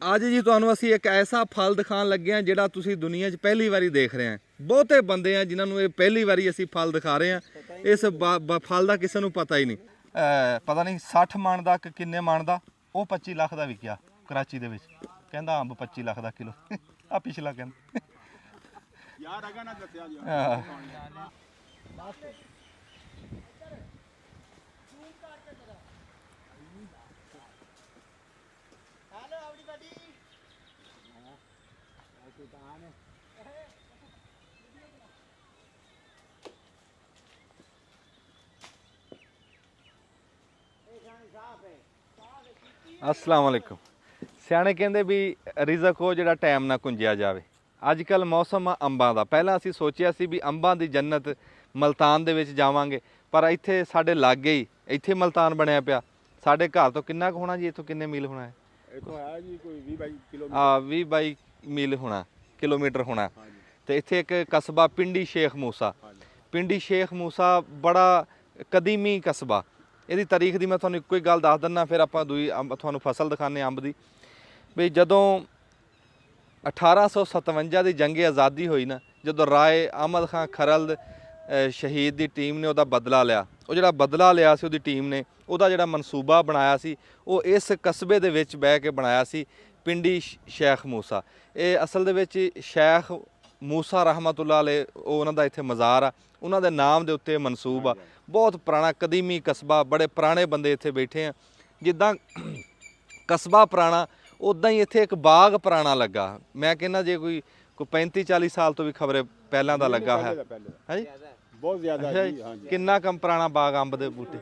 ਅੱਜ ਜੀ ਤੁਹਾਨੂੰ ਅਸੀਂ ਇੱਕ ਐਸਾ ਫਲ ਦਿਖਾਉਣ ਲੱਗੇ ਹਾਂ ਜਿਹੜਾ ਤੁਸੀਂ ਦੁਨੀਆ 'ਚ ਪਹਿਲੀ ਵਾਰੀ ਦੇਖ ਰਹੇ ਆ। ਬਹੁਤੇ ਬੰਦੇ ਆ ਜਿਨ੍ਹਾਂ ਨੂੰ ਇਹ ਪਹਿਲੀ ਵਾਰੀ ਅਸੀਂ ਫਲ ਦਿਖਾ ਰਹੇ ਹਾਂ। ਇਸ ਫਲ ਦਾ ਕਿਸੇ ਨੂੰ ਪਤਾ ਹੀ ਨਹੀਂ। ਪਤਾ ਨਹੀਂ 60 ਮਣ ਦਾ ਕਿੰਨੇ ਮਣ ਦਾ, ਉਹ 25 ਲੱਖ ਦਾ ਵਿਕਿਆ ਕਰਾਚੀ ਦੇ ਵਿੱਚ। ਕਹਿੰਦਾ ਅੰਬ 25 ਲੱਖ ਦਾ ਕਿਲੋ। ਆ ਪਿਛਲਾ ਕਹਿੰਦਾ ਯਾਰ ਅਗਾ ਨਾ ਦੱਸਿਆ ਜੀ। अस्सलाम वालेकुम। सियाणे कहते भी रिजक हो जिहड़ा टाइम ना कुंजिया जाए। अजकल मौसम आ अंबां दा। पहला असीं सोचिया सी भी अंबां दी जन्नत मल्तान दे विच जावांगे, पर इत्थे साडे लागे ही इत्थे मल्तान बनिया पिया। साडे घर तो किन्ना होना जी, इत्थों किन्ने मील होना है? इत्थों है जी कोई 20-22 किलोमीटर। 20-22 मील होना, किलोमीटर होना। ते इत्थे एक कस्बा पिंडी शेख मूसा। पिंडी शेख मूसा बड़ा कदीमी कस्बा। ਇਹਦੀ ਤਾਰੀਖ ਦੀ ਮੈਂ ਤੁਹਾਨੂੰ ਇੱਕੋ ਹੀ ਗੱਲ ਦੱਸ ਦਿੰਦਾ, ਫਿਰ ਆਪਾਂ ਦੂਈ ਤੁਹਾਨੂੰ ਫਸਲ ਦਿਖਾਉਂਦੇ ਅੰਬ ਦੀ। ਵੀ ਜਦੋਂ 1857 ਦੀ ਜੰਗ ਆਜ਼ਾਦੀ ਹੋਈ ਨਾ, ਜਦੋਂ ਰਾਏ ਅਹਿਮਦ ਖਾਨ ਖਰਲ ਸ਼ਹੀਦ ਦੀ ਟੀਮ ਨੇ ਉਹਦਾ ਬਦਲਾ ਲਿਆ, ਉਹ ਜਿਹੜਾ ਬਦਲਾ ਲਿਆ ਸੀ ਉਹਦੀ ਟੀਮ ਨੇ, ਉਹਦਾ ਜਿਹੜਾ ਮਨਸੂਬਾ ਬਣਾਇਆ ਸੀ ਉਹ ਇਸ ਕਸਬੇ ਦੇ ਵਿੱਚ ਬਹਿ ਕੇ ਬਣਾਇਆ ਸੀ, ਪਿੰਡੀ ਸ਼ੇਖ ਮੂਸਾ। ਇਹ ਅਸਲ ਦੇ ਵਿੱਚ ਸ਼ੇਖ ਮੂਸਾ ਰਹਿਮਤੁल्लाह ਅਲੈਹ, ਉਹ ਉਹਨਾਂ ਦਾ ਇੱਥੇ ਮਜ਼ਾਰ ਆ, ਉਹਨਾਂ ਦੇ ਨਾਮ ਦੇ ਉੱਤੇ ਮਨਸੂਬ ਆ। ਬਹੁਤ ਪੁਰਾਣਾ ਕਦੀਮੀ ਕਸਬਾ, ਬੜੇ ਪੁਰਾਣੇ ਬੰਦੇ ਇੱਥੇ ਬੈਠੇ ਆ। ਜਿੱਦਾਂ ਕਸਬਾ ਪੁਰਾਣਾ, ਉੱਦਾਂ ਹੀ ਇੱਥੇ ਇੱਕ ਬਾਗ ਪੁਰਾਣਾ ਲੱਗਾ। ਮੈਂ ਕਹਿੰਦਾ ਜੇ ਕੋਈ 35-40 ਸਾਲ ਤੋਂ ਵੀ ਖਬਰੇ ਪਹਿਲਾਂ ਦਾ ਲੱਗਾ ਹੈ। ਹਾਂਜੀ ਬਹੁਤ ਜ਼ਿਆਦਾ ਜੀ। ਹਾਂਜੀ ਕਿੰਨਾ ਕੰਮ ਪੁਰਾਣਾ ਬਾਗ ਅੰਬ ਦੇ ਬੂਟੇ?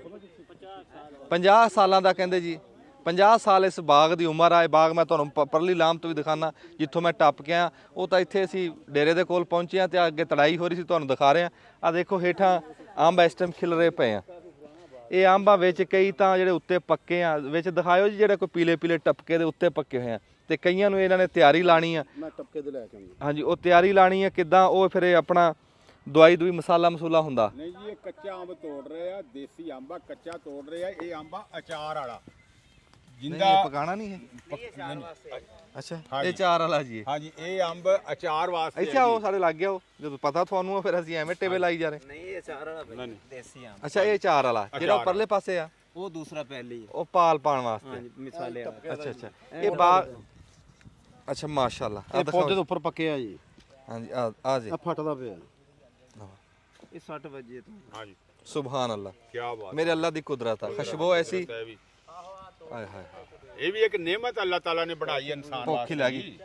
50 ਸਾਲਾਂ ਦਾ ਕਹਿੰਦੇ ਜੀ। 50 ਸਾਲ ਇਸ ਬਾਗ ਦੀ ਉਮਰ ਆ। ਇਹ ਬਾਗ ਮੈਂ ਤੁਹਾਨੂੰ ਪਰਲੀ ਲਾਮ ਤੋਂ ਵੀ ਦਿਖਾਣਾ, ਜਿੱਥੋਂ ਮੈਂ ਟੱਪ ਕੇ ਆ। ਉਹ ਤਾਂ ਇੱਥੇ ਅਸੀਂ ਡੇਰੇ ਦੇ ਕੋਲ ਪਹੁੰਚੇ ਆ ਤੇ ਅੱਗੇ ਤੜਾਈ ਹੋ ਰਹੀ ਸੀ, ਤੁਹਾਨੂੰ ਦਿਖਾ ਰਹੇ ਆ। ਆ ਦੇਖੋ ਹੇਠਾਂ ਅੰਬ ਇਸ ਟਾਈਮ ਖਿਲਰੇ ਪਏ ਆ। ਇਹ ਅੰਬਾਂ ਵਿੱਚ ਕਈ ਤਾਂ ਜਿਹੜੇ ਉੱਤੇ ਪੱਕੇ ਆ, ਵਿੱਚ ਦਿਖਾਇਓ ਜੀ ਜਿਹੜੇ ਕੋਈ ਪੀਲੇ ਪੀਲੇ ਟਪਕੇ ਦੇ ਉੱਤੇ ਪੱਕੇ ਹੋਏ ਆ, ਤੇ ਕਈਆਂ ਨੂੰ ਇਹਨਾਂ ਨੇ ਤਿਆਰੀ ਲਾਣੀ ਆ। ਮੈਂ ਟਪਕੇ ਦੇ ਲੈ ਕੇ ਆਉਂਗਾ। ਹਾਂਜੀ ਉਹ ਤਿਆਰੀ ਲਾਣੀ ਆ ਕਿੱਦਾਂ? ਉਹ ਫਿਰ ਇਹ ਆਪਣਾ ਦਵਾਈ ਮਸਾਲਾ ਮਸੂਲਾ ਹੁੰਦਾ ਨਹੀਂ ਜੀ। ਇਹ ਕੱਚਾ ਅੰਬ ਤੋੜ ਰਹੇ ਆ, ਦੇਸੀ ਅੰਬ ਆ, ਕੱਚਾ ਤੋੜ ਰਹੇ ਆ। ਇਹ ਅੰਬ ਅਚਾਰ ਵਾਲਾ ਜਿੰਦਾ ਪਕਾਣਾ ਨਹੀਂ ਹੈ। ਅੱਛਾ ਇਹ ਚਾਰ ਵਾਲਾ ਜੀ। ਹਾਂਜੀ ਇਹ ਅੰਬ ਅਚਾਰ ਵਾਸਤੇ। ਅੱਛਾ ਉਹ ਸਾਡੇ ਲੱਗ ਗਿਆ। ਉਹ ਜਦੋਂ ਪਤਾ ਤੁਹਾਨੂੰ ਫਿਰ ਅਸੀਂ ਐਵੇਂ ਟੇਬੇ ਲਾਈ ਜਾ ਰਹੇ। ਨਹੀਂ ਇਹ ਅਚਾਰ ਵਾਲਾ ਦੇਸੀ ਅੰਬ। ਅੱਛਾ ਇਹ ਚਾਰ ਵਾਲਾ ਜਿਹੜਾ ਪਰਲੇ ਪਾਸੇ ਆ, ਉਹ ਦੂਸਰਾ ਪਹਿਲੀ ਉਹ ਪਾਲ ਪਾਣ ਵਾਸਤੇ। ਹਾਂਜੀ ਮਿਸਾਲੇ ਆ। ਅੱਛਾ ਅੱਛਾ ਇਹ ਬਾਗ। ਅੱਛਾ ਮਾਸ਼ਾਅੱਲਾ ਇਹ ਪੌਦੇ ਦੇ ਉੱਪਰ ਪੱਕੇ ਆ ਜੀ। ਹਾਂਜੀ ਆ ਜੀ। ਆ ਫਟਦਾ ਪਿਆ ਇਹ 60 ਵਜੇ ਤੋਂ। ਹਾਂਜੀ ਸੁਭਾਨ ਅੱਲਾ। ਕੀ ਬਾਤ। ਮੇਰੇ ਅੱਲਾ ਦੀ ਕੁਦਰਤ ਆ। ਖੁਸ਼ਬੂ ਐਸੀ। ਹਾਏ ਹਾਏ ਇਹ ਵੀ ਇੱਕ ਨਿਮਤ ਅੱਲਾਹ ਤਾਲਾ ਨੇ ਬਣਾਈ ਇਨਸਾਨ ਵਾਸਤੇ। ਭੁੱਖ ਲੱਗੀ।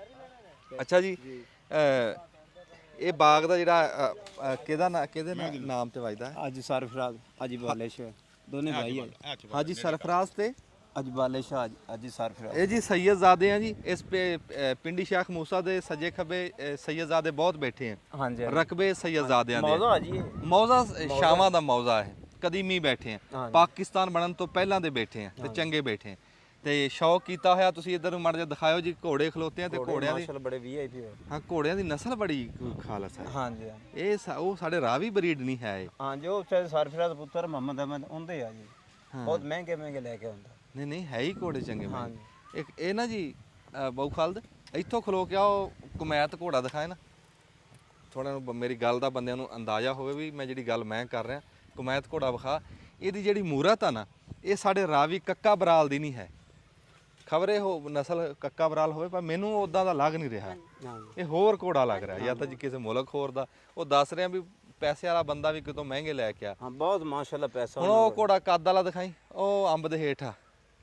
ਅੱਛਾ ਜੀ ਇਹ ਬਾਗ ਦਾ ਜਿਹੜਾ ਕਿਹਦੇ ਨਾਮ ਤੇ ਵੱਜਦਾ ਹੈ? ਅੱਜ ਸਰਫਰਾਜ਼ ਅੱਜ ਬਾਲਿਸ਼ ਦੋਨੇ ਭਾਈ ਆ। ਹਾਜੀ ਸਰਫਰਾਜ਼ ਤੇ ਅੱਜ ਬਾਲਿਸ਼ ਅੱਜ ਸਰਫਰਾਜ਼। ਇਹ ਜੀ ਸੈਯਦਜ਼ਾਦੇ ਆ ਜੀ। ਇਸ ਪਿੰਡੀ ਸ਼ੇਖ ਮੂਸਾ ਦੇ ਸੱਜੇ ਖੱਬੇ ਸੈਯਦਜ਼ਾਦੇ ਬਹੁਤ ਬੈਠੇ ਆ। ਹਾਂਜੀ ਰਕਬੇ ਸੈਯਦਜ਼ਾਦਿਆਂ ਦੇ ਮੌਜ਼ਾ ਜੀ। ਮੌਜ਼ਾ ਸ਼ਾਮਾਂ ਦਾ ਮੌਜ਼ਾ ਹੈ। ਕਦੀਮੀ ਬੈਠੇ ਆ, ਪਾਕਿਸਤਾਨ ਬਣਨ ਤੋਂ ਪਹਿਲਾਂ ਦੇ ਬੈਠੇ ਆ ਤੇ ਚੰਗੇ ਬੈਠੇ ਆ। ਤੇ ਸ਼ੌਕ ਕੀਤਾ ਹੋਇਆ ਤੁਸੀਂ ਇੱਧਰ ਨੂੰ ਮੜ ਜਾ ਦਿਖਾਇਓ ਜੀ। ਘੋੜੇ ਖਲੋਤੇ ਆ ਤੇ ਘੋੜਿਆਂ ਦੀ ਮਾਸ਼ਾਅੱਲਾ ਬੜੇ ਵੀਆਈਪੀ ਹੋਏ। ਹਾਂ ਘੋੜਿਆਂ ਦੀ ਨਸਲ ਬੜੀ ਖਾਲਸ ਹੈ। ਹਾਂਜੀ ਇਹ ਉਹ ਸਾਡੇ ਰਾਵੀ ਬਰੀਡ ਨਹੀਂ ਹੈ ਇਹ। ਹਾਂਜੀ ਉਹ ਸਰਫਰਾਜ਼ ਪੁੱਤਰ ਮੁਹੰਮਦ ਅਹਿਮਦ ਉਹਦੇ ਆ ਜੀ। ਬਹੁਤ ਮਹਿੰਗੇ ਮਹਿੰਗੇ ਲੈ ਕੇ ਆਉਂਦਾ। ਨਹੀਂ ਨਹੀਂ ਹੈ ਹੀ ਘੋੜੇ ਚੰਗੇ। ਹਾਂਜੀ ਇੱਕ ਇਹ ਨਾ ਜੀ ਬਹੁ ਖਾਲਦ ਇੱਥੋਂ ਖਲੋ ਕੇ ਉਹ ਕੁਮੈਤ ਘੋੜਾ ਦਿਖਾਏ ਨਾ, ਥੋੜਾ ਨੂੰ ਮੇਰੀ ਗੱਲ ਦਾ ਬੰਦਿਆਂ ਨੂੰ ਅੰਦਾਜ਼ਾ ਹੋਵੇ ਵੀ ਮੈਂ ਜਿਹੜੀ ਗੱਲ ਮੈਂ ਕਰ ਰਿਹਾ। ਕੁਮੈਤ ਘੋੜਾ ਵਿਖਾ। ਇਹਦੀ ਜਿਹੜੀ ਮੂਰਤ ਆ ਨਾ, ਇਹ ਸਾਡੇ ਰਾਵੀ ਕੱਕਾ ਬਰਾਲ ਦੀ ਨਹੀਂ ਹੈ। ਖਬਰੇ ਉਹ ਨਸਲ ਕੱਕਾ ਬਰਾਲ ਹੋਵੇ, ਪਰ ਮੈਨੂੰ ਉਦਾਂ ਦਾ ਲੱਗ ਨਹੀਂ ਰਿਹਾ। ਇਹ ਹੋਰ ਘੋੜਾ ਲੱਗ ਰਿਹਾ, ਜਾਂ ਤਾਂ ਜੀ ਕਿਸੇ ਮੁਲਕ ਹੋਰ ਦਾ। ਉਹ ਦੱਸ ਰਿਹਾ ਵੀ ਪੈਸੇ ਵਾਲਾ ਬੰਦਾ ਵੀ ਕਿਤੋਂ ਮਹਿੰਗੇ ਲੈ ਕੇ ਆ। ਹਾਂ ਬਹੁਤ ਮਾਸ਼ਾਅੱਲਾ ਪੈਸਾ। ਹੁਣ ਉਹ ਘੋੜਾ ਕੱਦ ਵਾਲਾ ਦਿਖਾਈ, ਉਹ ਅੰਬ ਦੇ ਹੇਠ ਆ।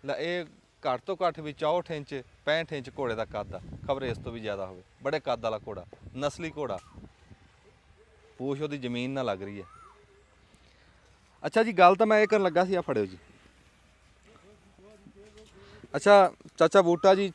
ਲੈ ਇਹ ਘੱਟ ਤੋਂ ਘੱਟ ਵੀ 64 ਇੰਚ 65 ਇੰਚ ਘੋੜੇ ਦਾ ਕੱਦ ਆ। ਖਬਰੇ ਇਸ ਤੋਂ ਵੀ ਜ਼ਿਆਦਾ ਹੋਵੇ। ਬੜੇ ਕੱਦ ਵਾਲਾ ਘੋੜਾ, ਨਸਲੀ ਘੋੜਾ। ਪੂਛ ਉਹਦੀ ਜ਼ਮੀਨ ਨਾਲ ਲੱਗ ਰਹੀ ਹੈ। ਅੱਛਾ ਜੀ ਗੱਲ ਤਾਂ ਮੈਂ ਇਹ ਕਰਨ ਲੱਗਾ ਸੀ। ਆ ਫੜਿਓ ਜੀ। ਅੱਛਾ ਚਾਚਾ ਬੂਟਾ ਜੀ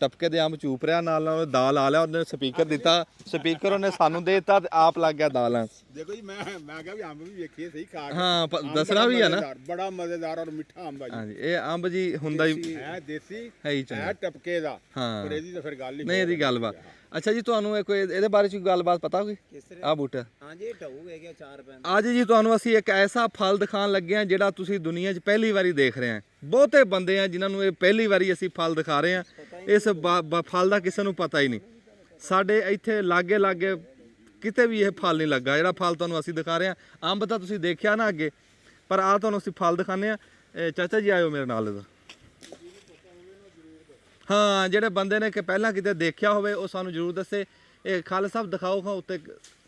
ਟਪਕੇ ਦੇ ਅੰਬ ਚੂਪ ਰਿਹਾ, ਨਾਲ ਨਾਲ ਦਾਲ ਆ ਲਿਆ। ਉਹਨੇ ਸਪੀਕਰ ਦਿੱਤਾ, ਸਪੀਕਰ ਉਹਨੇ ਸਾਨੂੰ ਦੇ ਦਿੱਤਾ ਤੇ ਆਪ ਲੱਗ ਗਿਆ ਦਾਲਾਂ। ਦੇਖੋ ਜੀ ਮੈਂ ਕਿਹਾ ਵੀ ਅੰਬ ਵੀ ਵੇਖੀਏ ਸਹੀ ਖਾ ਕੇ। ਹਾਂ ਦੱਸਣਾ ਵੀ ਆ ਨਾ। ਬੜਾ ਮਜ਼ੇਦਾਰ ਔਰ ਮਿੱਠਾ ਅੰਬ ਆ ਜੀ। ਹਾਂਜੀ ਇਹ ਅੰਬ ਜੀ ਹੁੰਦਾ ਹੀ ਹੈ ਦੇਸੀ ਹੈ ਹੀ ਚੰਗਾ। ਹੈ ਟਪਕੇ ਦਾ। ਹਾਂ ਪਰ ਇਹਦੀ ਤਾਂ ਫਿਰ ਗੱਲ ਹੀ ਨਹੀਂ। ਇਹਦੀ ਗੱਲਬਾਤ। ਅੱਛਾ ਜੀ ਤੁਹਾਨੂੰ ਕੋਈ ਇਹਦੇ ਬਾਰੇ ਚ ਗੱਲਬਾਤ ਪਤਾ ਕੋਈ? ਆ ਬੂਟਾ ਹਾਂਜੀ ਇਹ ਢਾਊ ਹੈਗਾ 4 ਪੈਂਦਾ। ਅੱਜ ਜੀ ਤੁਹਾਨੂੰ ਅਸੀਂ ਇੱਕ ਐਸਾ ਫਲ ਦਿਖਾਉਣ ਲੱਗੇ ਹਾਂ ਜਿਹੜਾ ਤੁਸੀਂ ਦੁਨੀਆ 'ਚ ਪਹਿਲੀ ਵਾਰੀ ਦੇਖ ਰਹੇ ਆ। ਬਹੁਤੇ ਬੰਦੇ ਆ ਜਿਨ੍ਹਾਂ ਨੂੰ ਇਹ ਪਹਿਲੀ ਵਾਰੀ ਅਸੀਂ ਫਲ ਦਿਖਾ ਰਹੇ ਆ। ਇਸ ਫਲ ਦਾ ਕਿਸੇ ਨੂੰ ਪਤਾ ਹੀ ਨਹੀਂ। ਸਾਡੇ ਇੱਥੇ ਲਾਗੇ ਲਾਗੇ ਕਿਤੇ ਵੀ ਇਹ ਫਲ ਨਹੀਂ ਲੱਗਾ ਜਿਹੜਾ ਫਲ ਤੁਹਾਨੂੰ ਅਸੀਂ ਦਿਖਾ ਰਹੇ ਆ। ਅੰਬ ਤਾਂ ਤੁਸੀਂ ਦੇਖਿਆ ਨਾ ਅੱਗੇ, ਪਰ ਆ ਤੁਹਾਨੂੰ ਅਸੀਂ ਫਲ ਦਿਖਾਉਂਦੇ ਆ। ਚਾਚਾ ਜੀ ਆਇਓ ਮੇਰੇ ਨਾਲ ਇਹਦਾ। ਹਾਂ, ਜਿਹੜੇ ਬੰਦੇ ਨੇ ਕਿ ਪਹਿਲਾਂ ਕਿਤੇ ਦੇਖਿਆ ਹੋਵੇ ਉਹ ਸਾਨੂੰ ਜ਼ਰੂਰ ਦੱਸੇ। ਇਹ ਖਲ ਸਾਹਿਬ ਦਿਖਾਓ ਹਾਂ ਉੱਤੇ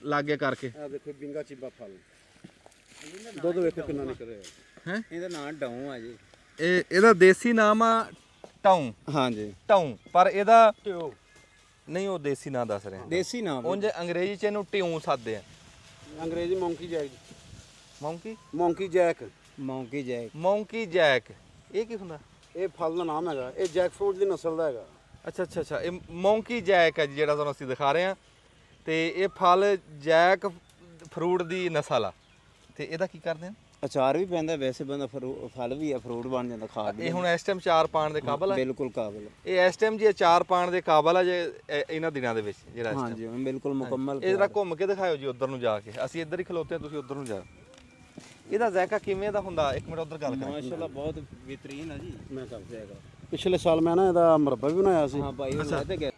ਲਾਗੇ ਕਰਕੇ। ਆ ਦੇਖੋ ਬਿੰਗਾ ਚਿੱਬਾ ਫਲ, ਦੁੱਧ ਵੇਖੋ ਕਿੰਨਾ ਨਿਕਲ ਰਿਹਾ ਹੈ। ਇਹਦਾ ਨਾਂ ਡਾਊ ਆ ਜੀ। ਇਹਦਾ ਦੇਸੀ ਨਾਮ ਆ ਟਾਊ। ਹਾਂਜੀ ਟਾਊ, ਪਰ ਇਹਦਾ ਨਹੀਂ, ਉਹ ਦੇਸੀ ਨਾਂ ਦੱਸ ਰਹੇ ਆ। ਦੇਸੀ ਨਾਮ ਉਂਝ ਅੰਗਰੇਜ਼ੀ ਚ ਇਹਨੂੰ ਟਿਊ ਸੱਦਦੇ ਆ। ਅੰਗਰੇਜ਼ੀ monkey Jack. Monkey monkey Jack, monkey Jack. Monkey Jack ਇਹ ਕੀ ਹੁੰਦਾ? ਇਹ ਫਲ ਦਾ ਨਾਮ ਹੈਗਾ। ਇਹ ਜੈਕ ਫਰੂਟ ਦੀ ਨਸਲ ਦਾ ਹੈਗਾ। ਅੱਛਾ, ਇਹ ਮੌਂਕੀ ਜੈਕ ਹੈ ਜੀ ਜਿਹੜਾ ਤੁਹਾਨੂੰ ਅਸੀਂ ਦਿਖਾ ਰਹੇ ਆ। ਤੇ ਇਹ ਫਲ ਜੈਕ ਫਰੂਟ ਦੀ ਨਸਲ ਆ। ਤੇ ਇਹਦਾ ਕੀ ਕਰਦੇ ਆ? ਅਚਾਰ ਵੀ ਪੈਂਦਾ, ਵੈਸੇ ਬੰਦਾ ਫਲ ਵੀ ਆ, ਫਰੂਟ ਬਣ ਜਾਂਦਾ, ਖਾ ਵੀ। ਇਹ ਹੁਣ ਇਸ ਟਾਈਮ ਚਾਰ ਪਾਣ ਦੇ ਕਾਬਲ ਆ। ਬਿਲਕੁਲ ਕਾਬਲ। ਇਹ ਇਸ ਟਾਈਮ ਜੀ ਚਾਰ ਪਾਣ ਦੇ ਕਾਬਲ ਆ ਜੇ ਇਹਨਾਂ ਦਿਨਾਂ ਦੇ ਵਿੱਚ ਜਿਹੜਾ ਇਸ ਹਾਂਜੀ ਬਿਲਕੁਲ ਮੁਕੰਮਲ। ਇਹ ਜਰਾ ਘੁੰਮ ਕੇ ਦਿਖਾਇਓ ਜੀ ਉਧਰ ਨੂੰ ਜਾ ਕੇ। ਅਸੀਂ ਇੱਧਰ ਹੀ ਖਲੋਤੇ ਆ, ਤੁਸੀਂ ਉਧਰ ਨੂੰ ਜਾਓ। ਇਹਦਾ ਜ਼ਾਇਕਾ ਕਿਵੇਂ ਦਾ ਹੁੰਦਾ? ਇੱਕ ਮਿੰਟ ਉਧਰ ਗੱਲ ਕਰਾਂ। ਮਾਸ਼ਾਅੱਲਾ ਬਹੁਤ ਬਿਹਤਰੀਨ ਆ ਜੀ। ਮੈਂ ਕਰ ਜਾਏਗਾ। ਪਿਛਲੇ ਸਾਲ ਮੈਂ ਨਾ ਇਹਦਾ ਮੁਰੱਬਾ ਵੀ ਬਣਾਇਆ ਸੀ। ਹਾਂ ਭਾਈ ਉਹ ਲੈ ਤੇ ਗਿਆ।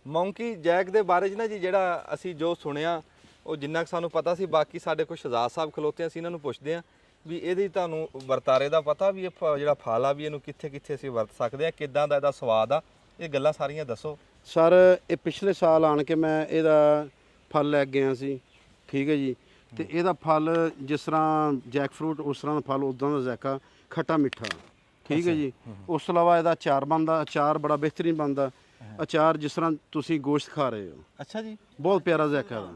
ਮੌਂਕੀ ਜੈਕ ਦੇ ਬਾਰੇ 'ਚ ਨਾ ਜੀ ਜਿਹੜਾ ਅਸੀਂ ਜੋ ਸੁਣਿਆ ਉਹ ਜਿੰਨਾ ਕੁ ਸਾਨੂੰ ਪਤਾ ਸੀ। ਬਾਕੀ ਸਾਡੇ ਕੋਲ ਸ਼ਹਜ਼ਾਦ ਸਾਹਿਬ ਖਲੋਤੇ ਆ, ਅਸੀਂ ਇਹਨਾਂ ਨੂੰ ਪੁੱਛਦੇ ਆ ਵੀ ਇਹਦੀ ਤੁਹਾਨੂੰ ਵਰਤਾਰੇ ਦਾ ਪਤਾ ਵੀ ਇਹ ਜਿਹੜਾ ਫਲ ਆ ਵੀ ਇਹਨੂੰ ਕਿੱਥੇ ਕਿੱਥੇ ਅਸੀਂ ਵਰਤ ਸਕਦੇ ਆ, ਕਿੱਦਾਂ ਦਾ ਇਹਦਾ ਸਵਾਦ ਆ, ਇਹ ਗੱਲਾਂ ਸਾਰੀਆਂ ਦੱਸੋ। ਸਰ ਇਹ ਪਿਛਲੇ ਸਾਲ ਆਣ ਕੇ ਮੈਂ ਇਹਦਾ ਫਲ ਲੈ ਗਿਆ ਸੀ, ਠੀਕ ਹੈ ਜੀ। ਤੇ ਇਹਦਾ ਫਲ ਜਿਸ ਤਰ੍ਹਾਂ ਜੈਕ ਫਰੂਟ ਉਸ ਤਰ੍ਹਾਂ ਦਾ ਫਲ ਉਦਾਂ ਦਾ ਜ਼ਾਇਕਾ ਖੱਟਾ ਮਿੱਠਾ, ਠੀਕ ਹੈ ਜੀ। ਉਸ ਤੋਂ ਇਲਾਵਾ ਇਹਦਾ ਅਚਾਰ ਬਣਦਾ, ਅਚਾਰ ਬੜਾ ਬਿਹਤਰੀਨ ਬਣਦਾ। ਅਚਾਰ ਜਿਸ ਤਰ੍ਹਾਂ ਤੁਸੀਂ ਗੋਸ਼ਤ ਖਾ ਰਹੇ ਹੋ, ਅੱਛਾ ਜੀ, ਬਹੁਤ ਪਿਆਰਾ ਜ਼ਾਇਕਾ ਦਾ।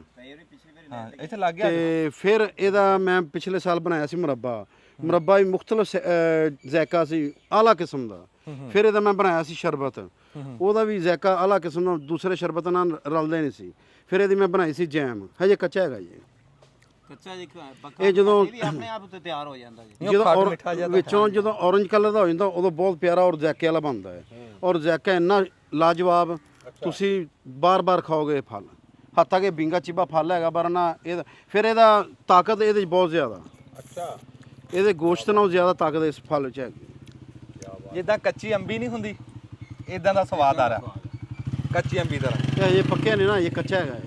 ਹਾਂ ਇੱਥੇ ਲੱਗ ਗਿਆ। ਤੇ ਫਿਰ ਇਹਦਾ ਮੈਂ ਪਿਛਲੇ ਸਾਲ ਬਣਾਇਆ ਸੀ ਮੁਰੱਬਾ। ਮੁਰੱਬਾ ਵੀ ਮੁਖਤਲਿਫ ਜ਼ਾਇਕਾ ਸੀ, ਆਲਾ ਕਿਸਮ ਦਾ। ਫਿਰ ਇਹਦਾ ਮੈਂ ਬਣਾਇਆ ਸੀ ਸ਼ਰਬਤ, ਉਹਦਾ ਵੀ ਜ਼ਾਇਕਾ ਆਲਾ ਕਿਸਮ ਦਾ, ਦੂਸਰੇ ਸ਼ਰਬਤ ਨਾਲ ਰਲਦੇ ਨਹੀਂ ਸੀ। ਫਿਰ ਇਹਦੀ ਮੈਂ ਬਣਾਈ ਸੀ ਜੈਮ, ਹਜੇ ਕੱਚਾ ਹੈਗਾ ਜੀ। ਕੱਚਾ ਜੀ ਪੱਕਾ। ਇਹ ਜਦੋਂ ਇਹ ਵੀ ਆਪਣੇ ਆਪ ਉੱਤੇ ਤਿਆਰ ਹੋ ਜਾਂਦਾ ਜੀ। ਜਦੋਂ ਵਿੱਚੋਂ ਜਦੋਂ ਔਰੰਜ ਕਲਰ ਦਾ ਹੋ ਜਾਂਦਾ ਉਦੋਂ ਬਹੁਤ ਪਿਆਰਾ ਔਰ ਜ਼ਾਇਕੇ ਵਾਲਾ ਬਣਦਾ ਹੈ। ਔਰ ਜ਼ਾਇਕਾ ਇੰਨਾ ਲਾਜਵਾਬ, ਤੁਸੀਂ ਬਾਰ-ਬਾਰ ਖਾਓਗੇ ਇਹ ਫਲ। ਹੱਤਾ ਕਿ ਬਿੰਗਾ ਚਿੱਬਾ ਫਲ ਹੈਗਾ, ਪਰ ਨਾ ਇਹ ਫਿਰ ਇਹਦਾ ਤਾਕਤ ਇਹਦੇ 'ਚ ਬਹੁਤ ਜ਼ਿਆਦਾ। ਅੱਛਾ, ਇਹਦੇ ਗੋਸ਼ਤ ਨਾਲੋਂ ਜ਼ਿਆਦਾ ਤਾਕਤ ਇਸ ਫਲ 'ਚ ਹੈਗੀ। ਜਿੱਦਾਂ ਕੱਚੀ ਅੰਬੀ ਨਹੀਂ ਹੁੰਦੀ, ਇਦਾਂ ਦਾ ਸਵਾਦ ਆ ਰਿਹਾ ਕੱਚੀ ਅੰਬੀ ਦਾ। ਇਹ ਪੱਕਿਆ ਨਹੀਂ ਨਾ, ਇਹ ਕੱਚਾ ਹੈਗਾ।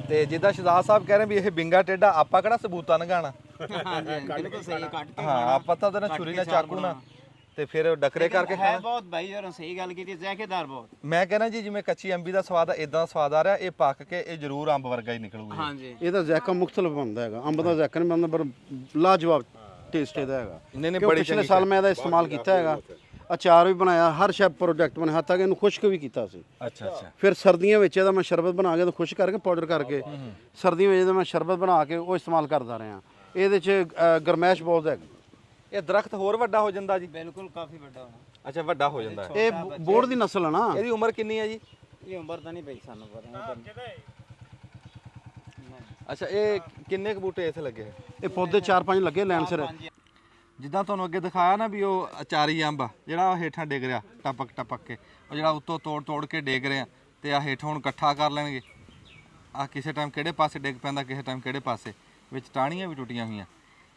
ਤੇ ਜਿੱਦਾਂ ਸ਼ਹਜ਼ਾਦ ਸਾਹਿਬ ਕਹਿ ਰਹੇ ਵੀ ਇਹ ਬਿੰਗਾ ਟੇਡਾ, ਆਪਾਂ ਕਿਹੜਾ ਸਬੂਤਾਂ ਨਗਾਣਾ। ਬਿਲਕੁਲ ਸਹੀ ਕੱਟ ਕੇ ਹਾਂ, ਆਪਾਂ ਤਾਂ ਉਹਦੇ ਨਾਲ ਛੁਰੀ ਨਾਲ ਚਾਕੂ ਨਾਲ ਤੇ ਫਿਰ ਡਕਰੇ ਕਰਕੇ ਹੈ ਬਹੁਤ ਭਾਈ ਯਾਰ, ਸਹੀ ਗੱਲ ਕੀਤੀ, ਜ਼ਾਇਕੇਦਾਰ ਬਹੁਤ। ਮੈਂ ਕਹਿੰਦਾ ਜੀ ਜਿਵੇਂ ਕੱਚੀ ਅੰਬੀ ਦਾ ਸਵਾਦ ਆ, ਇਦਾਂ ਦਾ ਸਵਾਦ ਆ ਰਿਹਾ। ਇਹ ਪੱਕ ਕੇ ਇਹ ਜ਼ਰੂਰ ਅੰਬ ਵਰਗਾ ਹੀ ਨਿਕਲੂਗਾ। ਹਾਂਜੀ, ਇਹਦਾ ਜ਼ਾਇਕਾ ਮੁਖਤਲਿਫ ਬਣਦਾ ਹੈਗਾ, ਅੰਬ ਦਾ ਜ਼ਾਇਕਾ ਨਹੀਂ ਬਣਦਾ, ਪਰ ਲਾਜਵਾਬ ਟੇਸਟ ਇਹਦਾ ਹੈਗਾ। ਨਹੀਂ ਬੜੀ ਪਿਛਲੇ ਸਾਲ ਮੈਂ ਇਹਦਾ ਇਸਤੇਮਾਲ ਕੀਤਾ ਹੈਗਾ। ਅਚਾਰ ਵੀ ਬਣਾਇਆ, ਹਰ ਸ਼ੈਪ ਪ੍ਰੋਜੈਕਟ ਬਣਾਇਆ, ਹੱਤਾ ਕਿ ਇਹਨੂੰ ਖੁਸ਼ਕ ਵੀ ਕੀਤਾ ਸੀ। ਅੱਛਾ। ਫਿਰ ਸਰਦੀਆਂ ਵਿੱਚ ਇਹਦਾ ਮੈਂ ਸ਼ਰਬਤ ਬਣਾ ਕੇ ਖੁਸ਼ਕ ਕਰਕੇ ਪਾਊਡਰ ਕਰਕੇ ਸਰਦੀਆਂ ਵਿੱਚ ਇਹਦਾ ਮੈਂ ਸ਼ਰਬਤ ਬਣਾ ਕੇ ਉਹ ਇਸਤੇਮਾਲ ਕਰਦਾ ਰਿਹਾ। ਇਹਦੇ 'ਚ ਗਰਮੈਸ਼ ਬਹੁਤ ਹੈਗੀ। ਇਹ ਦਰਖਤ ਹੋਰ ਵੱਡਾ ਹੋ ਜਾਂਦਾ ਜੀ? ਬਿਲਕੁਲ ਕਾਫੀ ਵੱਡਾ ਹੋਣਾ। ਅੱਛਾ, ਵੱਡਾ ਹੋ ਜਾਂਦਾ ਹੈ। ਇਹ ਬੋੜ ਦੀ ਨਸਲ ਹੈ ਨਾ। ਇਹਦੀ ਉਮਰ ਕਿੰਨੀ ਹੈ ਜੀ? ਇਹ ਉਮਰ ਤਾਂ ਨਹੀਂ ਪਈ ਸਾਨੂੰ ਪਤਾ। ਅੱਛਾ, ਇਹ ਕਿੰਨੇ ਕੁ ਬੂਟੇ ਇੱਥੇ ਲੱਗੇ? ਇਹ ਪੌਦੇ 4-5 ਲੱਗੇ ਲੈਣ ਸਿਰ। ਜਿੱਦਾਂ ਤੁਹਾਨੂੰ ਅੱਗੇ ਦਿਖਾਇਆ ਨਾ ਵੀ ਉਹ ਅਚਾਰੀ ਅੰਬ ਆ ਜਿਹੜਾ ਹੇਠਾਂ ਡਿੱਗ ਰਿਹਾ ਟਪਕ ਕੇ, ਉਹ ਜਿਹੜਾ ਉੱਤੋਂ ਤੋੜ ਕੇ ਡਿੱਗ ਰਿਹਾ ਤੇ ਆ ਹੇਠੋਂ ਹੁਣ ਇਕੱਠਾ ਕਰ ਲੈਣਗੇ। ਆ ਕਿਸੇ ਟਾਈਮ ਕਿਹੜੇ ਪਾਸੇ ਡਿੱਗ ਪੈਂਦਾ, ਕਿਸੇ ਟਾਈਮ ਕਿਹੜੇ ਪਾਸੇ, ਵਿੱਚ ਟਾਹਣੀਆਂ ਵੀ ਟੁੱਟੀਆਂ ਹੋਈਆਂ।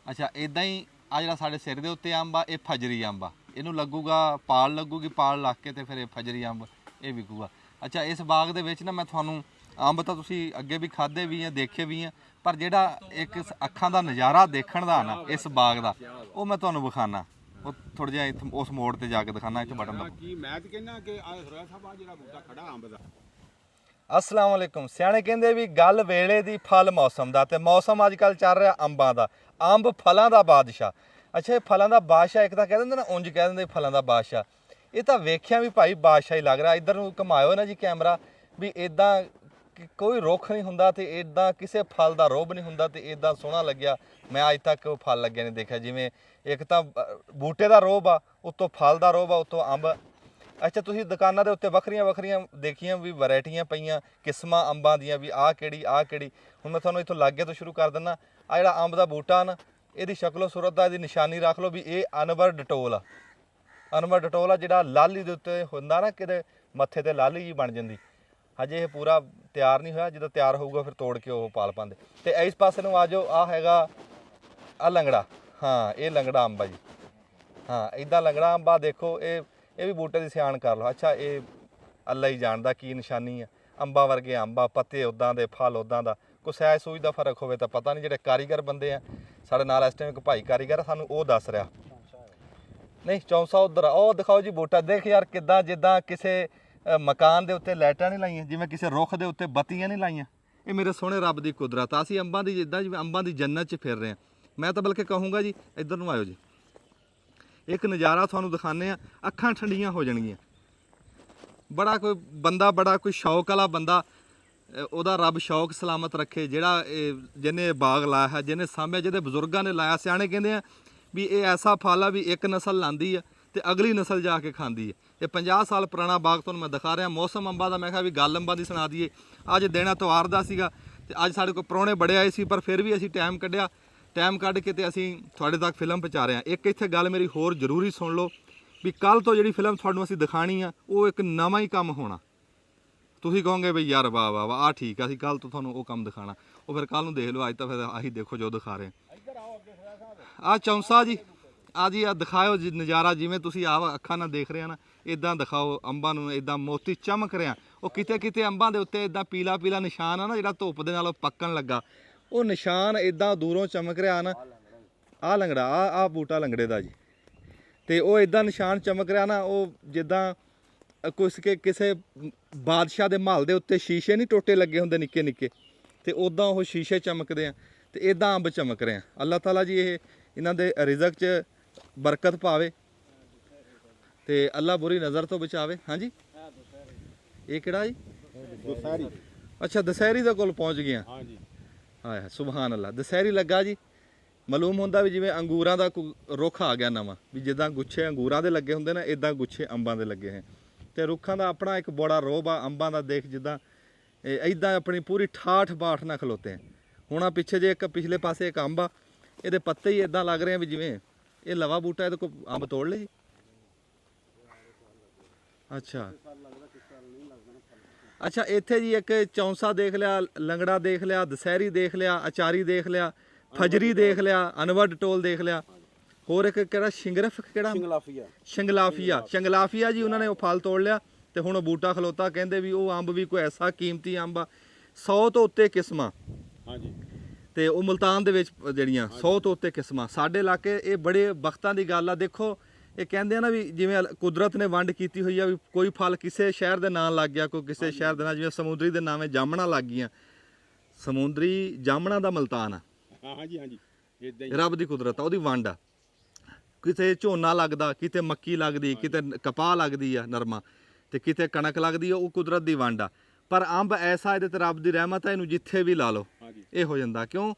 ਅੱਛਾ, ਇਦਾਂ ਹੀ ਆ ਜਿਹੜਾ ਸਾਡੇ ਸਿਰ ਦੇ ਉੱਤੇ ਅੰਬ ਆ, ਇਹ ਫਜਰੀ ਅੰਬ ਆ। ਇਹਨੂੰ ਲੱਗੂਗਾ ਪਾਲ ਲੱਗੂਗੀ, ਪਾਲ ਲੱਗ ਕੇ ਤੇ ਫਿਰ ਇਹ ਫਜਰੀ ਅੰਬ ਇਹ ਵਿਕੂਗਾ। ਅੱਛਾ, ਇਸ ਬਾਗ ਦੇ ਵਿੱਚ ਨਾ ਮੈਂ ਤੁਹਾਨੂੰ ਅੰਬ ਤਾਂ ਤੁਸੀਂ ਅੱਗੇ ਵੀ ਖਾਦੇ ਵੀ ਆ, ਦੇਖੇ ਵੀ ਆ, ਪਰ ਜਿਹੜਾ ਇੱਕ ਅੱਖਾਂ ਦਾ ਨਜ਼ਾਰਾ ਦੇਖਣ ਦਾ ਨਾ ਇਸ ਬਾਗ ਦਾ, ਉਹ ਮੈਂ ਤੁਹਾਨੂੰ ਵਿਖਾਣਾ। ਉਹ ਥੋੜਾ ਜਿਹਾ ਇੱਥੇ ਉਸ ਮੋੜ ਤੇ ਜਾ ਕੇ ਦਿਖਾਣਾ। ਇੱਥੇ ਬਟਨ ਦਬਾਓ। ਕੀ ਮੈਂ ਤਾਂ ਕਹਿੰਦਾ ਕਿ ਆ ਸੁਰਿਆ ਸਾਹਿਬ ਆ ਜਿਹੜਾ ਬੂਟਾ ਖੜਾ ਅੰਬ ਦਾ। ਅਸਲਾਮ ਵਾਲੇਕੁਮ। ਸਿਆਣੇ ਕਹਿੰਦੇ ਵੀ ਗੱਲ ਵੇਲੇ ਦੀ ਫਲ ਮੌਸਮ ਦਾ, ਤੇ ਮੌਸਮ ਅੱਜ ਕੱਲ ਚੱਲ ਰਿਹਾ ਅੰਬਾਂ ਦਾ। ਅੰਬ ਫਲਾਂ ਦਾ ਬਾਦਸ਼ਾਹ। ਅੱਛਾ, ਇਹ ਫਲਾਂ ਦਾ ਬਾਦਸ਼ਾਹ ਇੱਕ ਤਾਂ ਕਹਿ ਦਿੰਦੇ ਨਾ, ਉਂਝ ਕਹਿ ਦਿੰਦੇ ਫਲਾਂ ਦਾ ਬਾਦਸ਼ਾਹ। ਇਹ ਤਾਂ ਵੇਖਿਆ ਵੀ ਭਾਈ ਬਾਦਸ਼ਾਹ ਹੀ ਲੱਗ ਰਿਹਾ। ਇੱਧਰ ਨੂੰ ਘੁਮਾਇਓ ਨਾ ਜੀ ਕੈਮਰਾ, ਵੀ ਇਦਾਂ ਕੋਈ ਰੁੱਖ ਨਹੀਂ ਹੁੰਦਾ ਤੇ ਇਦਾਂ ਕਿਸੇ ਫਲ ਦਾ ਰੋਬ ਨਹੀਂ ਹੁੰਦਾ ਤੇ ਇਦਾਂ ਸੋਹਣਾ ਲੱਗਿਆ ਮੈਂ ਅੱਜ ਤੱਕ ਉਹ ਫਲ ਲੱਗਿਆ ਨਹੀਂ ਦੇਖਿਆ। ਜਿਵੇਂ ਇੱਕ ਤਾਂ ਬੂਟੇ ਦਾ ਰੋਬ ਆ, ਉੱਤੋਂ ਫਲ ਦਾ ਰੋਬ ਆ, ਉੱਤੋਂ ਅੰਬ। ਅੱਛਾ, ਤੁਸੀਂ ਦੁਕਾਨਾਂ ਦੇ ਉੱਤੇ ਵੱਖਰੀਆਂ ਦੇਖੀਆਂ ਵੀ ਵੈਰਾਈਟੀਆਂ ਪਈਆਂ ਕਿਸਮਾਂ ਅੰਬਾਂ ਦੀਆਂ, ਵੀ ਆਹ ਕਿਹੜੀ। ਹੁਣ ਮੈਂ ਤੁਹਾਨੂੰ ਇੱਥੋਂ ਲਾਗੇ ਤੋਂ ਸ਼ੁਰੂ ਕਰ ਦਿੰਦਾ। ਆ ਜਿਹੜਾ ਅੰਬ ਦਾ ਬੂਟਾ ਨਾ, ਇਹਦੀ ਸ਼ਕਲੋ ਸੂਰਤ ਦਾ ਇਹਦੀ ਨਿਸ਼ਾਨੀ ਰੱਖ ਲਓ ਵੀ ਇਹ ਅਨਵਰ ਡਟੋਲ ਆ। ਅਨਵਰ ਡਟੋਲ ਆ ਜਿਹੜਾ ਲਾਲੀ ਦੇ ਉੱਤੇ ਹੁੰਦਾ ਨਾ, ਕਿਤੇ ਮੱਥੇ ਤੇ ਲਾਲੀ ਜੀ ਬਣ ਜਾਂਦੀ। ਹਜੇ ਇਹ ਪੂਰਾ ਤਿਆਰ ਨਹੀਂ ਹੋਇਆ, ਜਦੋਂ ਤਿਆਰ ਹੋਊਗਾ ਫਿਰ ਤੋੜ ਕੇ ਉਹ ਪਾਲ ਪਾਉਂਦੇ। ਤੇ ਇਸ ਪਾਸੇ ਨੂੰ ਆ ਜਾਓ, ਆ ਹੈਗਾ ਆ ਲੰਗੜਾ। ਹਾਂ, ਇਹ ਲੰਗੜਾ ਅੰਬ ਆ ਜੀ। ਹਾਂ ਇਦਾਂ ਲੰਗੜਾ ਅੰਬਾ ਦੇਖੋ, ਇਹ ਵੀ ਬੂਟੇ ਦੀ ਸਿਆਣ ਕਰ ਲਓ। ਅੱਛਾ ਇਹ ਅੱਲਾ ਹੀ ਜਾਣਦਾ ਕੀ ਨਿਸ਼ਾਨੀ ਆ। ਅੰਬਾਂ ਵਰਗੇ ਅੰਬਾ, ਪੱਤੇ ਉੱਦਾਂ ਦੇ, ਫਲ ਉੱਦਾਂ ਦਾ, ਕੋਈ ਸਹਿਜ ਸੂਝ ਦਾ ਫਰਕ ਹੋਵੇ ਤਾਂ ਪਤਾ ਨਹੀਂ। ਜਿਹੜੇ ਕਾਰੀਗਰ ਬੰਦੇ ਆ ਸਾਡੇ ਨਾਲ ਇਸ ਟਾਈਮ ਇੱਕ ਭਾਈ ਕਾਰੀਗਰ ਆ, ਸਾਨੂੰ ਉਹ ਦੱਸ ਰਿਹਾ। ਨਹੀਂ ਚੌਂਸਾ ਉਧਰ ਉਹ ਦਿਖਾਓ ਜੀ ਬੂਟਾ। ਦੇਖ ਯਾਰ ਕਿੱਦਾਂ ਜਿੱਦਾਂ ਕਿਸੇ ਮਕਾਨ ਦੇ ਉੱਤੇ ਲਾਈਟਾਂ ਨਹੀਂ ਲਾਈਆਂ, ਜਿਵੇਂ ਕਿਸੇ ਰੁੱਖ ਦੇ ਉੱਤੇ ਬੱਤੀਆਂ ਨਹੀਂ ਲਾਈਆਂ। ਇਹ ਮੇਰੇ ਸੋਹਣੇ ਰੱਬ ਦੀ ਕੁਦਰਤ ਆ। ਅਸੀਂ ਅੰਬਾਂ ਦੀ ਜਿੱਦਾਂ ਜਿਵੇਂ ਅੰਬਾਂ ਦੀ ਜੰਨਤ 'ਚ ਫਿਰ ਰਹੇ ਹਾਂ। ਮੈਂ ਤਾਂ ਬਲਕਿ ਕਹੂੰਗਾ ਜੀ ਇੱਧਰ ਨੂੰ ਆਇਓ ਜੀ, ਇੱਕ ਨਜ਼ਾਰਾ ਤੁਹਾਨੂੰ ਦਿਖਾਉਂਦੇ ਆ, ਅੱਖਾਂ ਠੰਡੀਆਂ ਹੋ ਜਾਣਗੀਆਂ। ਬੜਾ ਕੋਈ ਬੰਦਾ, ਬੜਾ ਕੋਈ ਸ਼ੌਕ ਵਾਲਾ ਬੰਦਾ, ਉਹਦਾ ਰੱਬ ਸ਼ੌਕ ਸਲਾਮਤ ਰੱਖੇ, ਜਿਹੜਾ ਜਿਹਨੇ ਬਾਗ ਲਾਇਆ ਹੈ, ਜਿਹਨੇ ਸਾਂਭਿਆ, ਜਿਹਦੇ ਬਜ਼ੁਰਗਾਂ ਨੇ ਲਾਇਆ। ਸਿਆਣੇ ਕਹਿੰਦੇ ਆ ਵੀ ਇਹ ਐਸਾ ਫਲ ਆ ਵੀ ਇੱਕ ਨਸਲ ਲਾਂਦੀ ਆ ਤੇ ਅਗਲੀ ਨਸਲ ਜਾ ਕੇ ਖਾਂਦੀ ਹੈ। ਇਹ 50 ਸਾਲ ਪੁਰਾਣਾ ਬਾਗ ਤੁਹਾਨੂੰ ਮੈਂ ਦਿਖਾ ਰਿਹਾ। ਮੌਸਮ ਅੰਬਾਂ ਦਾ, ਮੈਂ ਕਿਹਾ ਵੀ ਗੱਲ ਅੰਬਾਂ ਦੀ ਸੁਣਾ ਦਈਏ। ਅੱਜ ਦਿਨ ਐਤਵਾਰ ਦਾ ਸੀਗਾ ਤੇ ਅੱਜ ਸਾਡੇ ਕੋਲ ਪ੍ਰਾਹੁਣੇ ਬੜੇ ਆਏ ਸੀ, ਪਰ ਫਿਰ ਵੀ ਅਸੀਂ ਟਾਈਮ ਕੱਢਿਆ। ਟਾਈਮ ਕੱਢ ਕੇ ਤੇ ਅਸੀਂ ਤੁਹਾਡੇ ਤੱਕ ਫਿਲਮ ਪਹੁੰਚਾ ਰਹੇ ਹਾਂ। ਇੱਕ ਇੱਥੇ ਗੱਲ ਮੇਰੀ ਹੋਰ ਜ਼ਰੂਰੀ ਸੁਣ ਲਓ ਵੀ ਕੱਲ ਤੋਂ ਜਿਹੜੀ ਫਿਲਮ ਤੁਹਾਨੂੰ ਅਸੀਂ ਦਿਖਾਣੀ ਆ ਉਹ ਇੱਕ ਨਵਾਂ ਹੀ ਕੰਮ ਹੋਣਾ। ਤੁਸੀਂ ਕਹੋਗੇ ਬਈ ਯਾਰ ਵਾਹ ਵਾਹ ਵਾਹ, ਆਹ ਠੀਕ ਆ, ਅਸੀਂ ਕੱਲ ਤੋਂ ਤੁਹਾਨੂੰ ਉਹ ਕੰਮ ਦਿਖਾਣਾ। ਉਹ ਫਿਰ ਕੱਲ ਨੂੰ ਦੇਖ ਲਓ, ਅੱਜ ਤਾਂ ਫਿਰ ਆਹੀ ਦੇਖੋ ਜੋ ਦਿਖਾ ਰਹੇ ਆ। ਚੌਂਸਾ ਜੀ, ਆ ਜੀ ਆ ਦਿਖਾਓ ਜੀ ਨਜ਼ਾਰਾ, ਜਿਵੇਂ ਤੁਸੀਂ ਆ ਅੱਖਾਂ ਨਾਲ ਦੇਖ ਰਹੇ ਆ ਨਾ, ਇਦਾਂ ਦਿਖਾਓ ਅੰਬਾਂ ਨੂੰ। ਇਦਾਂ ਮੋਤੀ ਚਮਕ ਰਿਹਾ। ਉਹ ਕਿਤੇ ਕਿਤੇ ਅੰਬਾਂ ਦੇ ਉੱਤੇ ਇਦਾਂ ਪੀਲਾ ਪੀਲਾ ਨਿਸ਼ਾਨ ਆ ਨਾ, ਜਿਹੜਾ ਧੁੱਪ ਦੇ ਨਾਲ ਉਹ ਪੱਕਣ ਲੱਗਾ, ਉਹ ਨਿਸ਼ਾਨ ਇਦਾਂ ਦੂਰੋਂ ਚਮਕ ਰਿਹਾ ਨਾ। ਆਹ ਲੰਗੜਾ, ਆਹ ਬੂਟਾ ਲੰਗੜੇ ਦਾ ਜੀ, ਤੇ ਉਹ ਇਦਾਂ ਨਿਸ਼ਾਨ ਚਮਕ ਰਿਹਾ ਨਾ, ਉਹ ਜਿੱਦਾਂ ਕਿਸੇ ਬਾਦਸ਼ਾਹ ਦੇ ਮਹਲ ਦੇ ਉੱਤੇ ਸ਼ੀਸ਼ੇ ਨਹੀਂ ਟੋਟੇ ਲੱਗੇ ਹੁੰਦੇ ਨਿੱਕੇ ਨਿੱਕੇ, ਤੇ ਉਦਾਂ ਉਹ ਸ਼ੀਸ਼ੇ ਚਮਕਦੇ ਆ, ਤੇ ਇਦਾਂ ਅੰਬ ਚਮਕ ਰਹੇ ਆ। ਅੱਲਾਹ ਤਾਲਾ ਜੀ ਇਹ ਇਹਨਾਂ ਦੇ ਰਿਜ਼ਕ 'ਚ ਬਰਕਤ ਪਾਵੇ ਤੇ ਅੱਲਾ ਬੁਰੀ ਨਜ਼ਰ ਤੋਂ ਬਚਾਵੇ। ਹਾਂਜੀ ਇਹ ਕਿਹੜਾ ਜੀ? ਦੁਸਹਿਰੀ। ਅੱਛਾ ਦੁਸਹਿਰੀ ਦੇ ਕੋਲ ਪਹੁੰਚ ਗਏ ਆ। ਹਾਂਜੀ ਹਾਂ ਸੁਭਾਨ ਅੱਲਾ। ਦੁਸਹਿਰੀ ਲੱਗਾ ਜੀ। ਮਾਲੂਮ ਹੁੰਦਾ ਵੀ ਜਿਵੇਂ ਅੰਗੂਰਾਂ ਦਾ ਰੁੱਖ ਆ ਗਿਆ ਨਵਾਂ, ਵੀ ਜਿੱਦਾਂ ਗੁੱਛੇ ਅੰਗੂਰਾਂ ਦੇ ਲੱਗੇ ਹੁੰਦੇ ਨਾ, ਇਦਾਂ ਗੁੱਛੇ ਅੰਬਾਂ ਦੇ ਲੱਗੇ ਹੈ। ਤੇ ਰੁੱਖਾਂ ਦਾ ਆਪਣਾ ਇੱਕ ਬੜਾ ਰੋਬ ਆ। ਅੰਬਾਂ ਦਾ ਦੇਖ ਜਿੱਦਾਂ ਇਦਾਂ ਆਪਣੀ ਪੂਰੀ ਠਾਠ ਬਾਠ ਨਾਲ ਖਲੋਤੇ ਆ। ਹੁਣ ਆ ਪਿੱਛੇ ਜੇ ਇੱਕ ਪਿਛਲੇ ਪਾਸੇ ਇੱਕ ਅੰਬ ਆ, ਇਹਦੇ ਪੱਤੇ ਹੀ ਇਦਾਂ ਲੱਗ ਰਹੇ ਆ ਵੀ ਜਿਵੇਂ ਇਹ ਲਵਾ ਬੂਟਾ, ਇਹਦੇ ਕੋਲ ਅੰਬ ਤੋੜ ਲਏ ਜੀ। ਅੱਛਾ ਅੱਛਾ ਇੱਥੇ ਜੀ ਇੱਕ ਚੌਂਸਾ ਦੇਖ ਲਿਆ, ਲੰਗੜਾ ਦੇਖ ਲਿਆ, ਦੁਸਹਿਰੀ ਦੇਖ ਲਿਆ, ਅਚਾਰੀ ਦੇਖ ਲਿਆ, ਫਜਰੀ ਦੇਖ ਲਿਆ, ਅਨਵਰ ਡਟੋਲ ਦੇਖ ਲਿਆ। ਹੋਰ ਇੱਕ ਕਿਹੜਾ ਸ਼ਿੰਗਰਫ, ਕਿਹੜਾ ਸ਼ੰਗਲਾਫੀਆ ਜੀ, ਉਹਨਾਂ ਨੇ ਉਹ ਫਲ ਤੋੜ ਲਿਆ ਤੇ ਹੁਣ ਉਹ ਬੂਟਾ ਖਲੋਤਾ। ਕਹਿੰਦੇ ਵੀ ਉਹ ਅੰਬ ਵੀ ਕੋਈ ਐਸਾ ਕੀਮਤੀ ਅੰਬ ਆ, 100 ਤੋਂ ਉੱਤੇ ਕਿਸਮਾਂ। ਹਾਂਜੀ ਤੇ ਉਹ ਮੁਲਤਾਨ ਦੇ ਵਿੱਚ ਜਿਹੜੀਆਂ 100 ਤੋਂ ਉੱਤੇ ਕਿਸਮਾਂ। ਸਾਡੇ ਇਲਾਕੇ ਇਹ ਬੜੇ ਬਖਤਾਂ ਦੀ ਗੱਲ ਆ। ਦੇਖੋ ਇਹ ਕਹਿੰਦੇ ਆ ਨਾ ਵੀ ਜਿਵੇਂ ਕੁਦਰਤ ਨੇ ਵੰਡ ਕੀਤੀ ਹੋਈ ਆ, ਵੀ ਕੋਈ ਫਲ ਕਿਸੇ ਸ਼ਹਿਰ ਦੇ ਨਾਂ ਲੱਗ ਗਿਆ, ਕੋਈ ਕਿਸੇ ਸ਼ਹਿਰ ਦੇ ਨਾਂ, ਜਿਵੇਂ ਸਮੁੰਦਰੀ ਦੇ ਨਾਵੇਂ ਜਾਮਣਾ ਲੱਗ ਗਈਆਂ। ਸਮੁੰਦਰੀ ਜਾਮਣਾ ਦਾ ਮੁਲਤਾਨ ਆ। ਹਾਂਜੀ ਇਦਾਂ ਹੀ ਰੱਬ ਦੀ ਕੁਦਰਤ ਆ, ਉਹਦੀ ਵੰਡ ਆ। ਕਿਤੇ ਝੋਨਾ ਲੱਗਦਾ, ਕਿਤੇ ਮੱਕੀ ਲੱਗਦੀ, ਕਿਤੇ ਕਪਾਹ ਲੱਗਦੀ ਆ ਨਰਮਾ, ਤੇ ਕਿਤੇ ਕਣਕ ਲੱਗਦੀ ਆ। ਉਹ ਕੁਦਰਤ ਦੀ ਵੰਡ ਆ। ਪਰ ਅੰਬ ਐਸਾ, ਇਹਦੇ ਤੇ ਰੱਬ ਦੀ ਰਹਿਮਤ ਹੈ, ਇਹਨੂੰ ਜਿੱਥੇ ਵੀ ਲਾ ਲਓ ਇਹ ਹੋ ਜਾਂਦਾ। ਕਿਉਂ?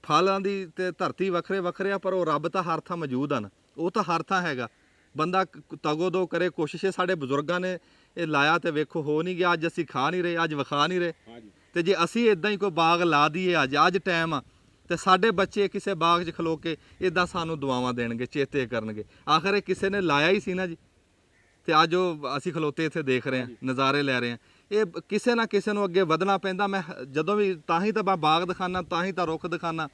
ਫਲਾਂ ਦੀ ਤੇ ਧਰਤੀ ਵੱਖਰੇ ਵੱਖਰੇ ਆ, ਪਰ ਉਹ ਰੱਬ ਤਾਂ ਹਰ ਥਾਂ ਮੌਜੂਦ ਹਨ। ਉਹ ਤਾਂ ਹਰ ਥਾਂ ਹੈਗਾ। ਬੰਦਾ ਤਗੋ ਦੋ ਕਰੇ, ਕੋਸ਼ਿਸ਼। ਸਾਡੇ ਬਜ਼ੁਰਗਾਂ ਨੇ ਇਹ ਲਾਇਆ ਤੇ ਵੇਖੋ ਹੋ ਨਹੀਂ ਗਿਆ। ਅੱਜ ਅਸੀਂ ਖਾ ਨਹੀਂ ਰਹੇ, ਅੱਜ ਵਿਖਾ ਨਹੀਂ ਰਹੇ। ਤੇ ਜੇ ਅਸੀਂ ਇਦਾਂ ਹੀ ਕੋਈ ਬਾਗ ਲਾ ਦਈਏ, ਅੱਜ ਟਾਈਮ ਆ, ਤੇ ਸਾਡੇ ਬੱਚੇ ਕਿਸੇ ਬਾਗ 'ਚ ਖਲੋ ਕੇ ਇਦਾਂ ਸਾਨੂੰ ਦੁਆਵਾਂ ਦੇਣਗੇ, ਚੇਤੇ ਕਰਨਗੇ। ਆਖਰ ਇਹ ਕਿਸੇ ਨੇ ਲਾਇਆ ਹੀ ਸੀ ਨਾ ਜੀ। ਤੇ ਅੱਜ ਉਹ ਅਸੀਂ ਖਲੋਤੇ ਇੱਥੇ ਦੇਖ ਰਹੇ ਹਾਂ, ਨਜ਼ਾਰੇ ਲੈ ਰਹੇ ਹਾਂ। ਇਹ ਕਿਸੇ ਨਾ ਕਿਸੇ ਨੂੰ ਅੱਗੇ ਵਧਣਾ ਪੈਂਦਾ। ਮੈਂ ਜਦੋਂ ਵੀ ਤਾਂ ਹੀ ਤਾਂ ਮੈਂ ਬਾਗ ਦਿਖਾਣਾ, ਤਾਂ ਹੀ ਤਾਂ ਰੁੱਖ ਦਿਖਾਣਾ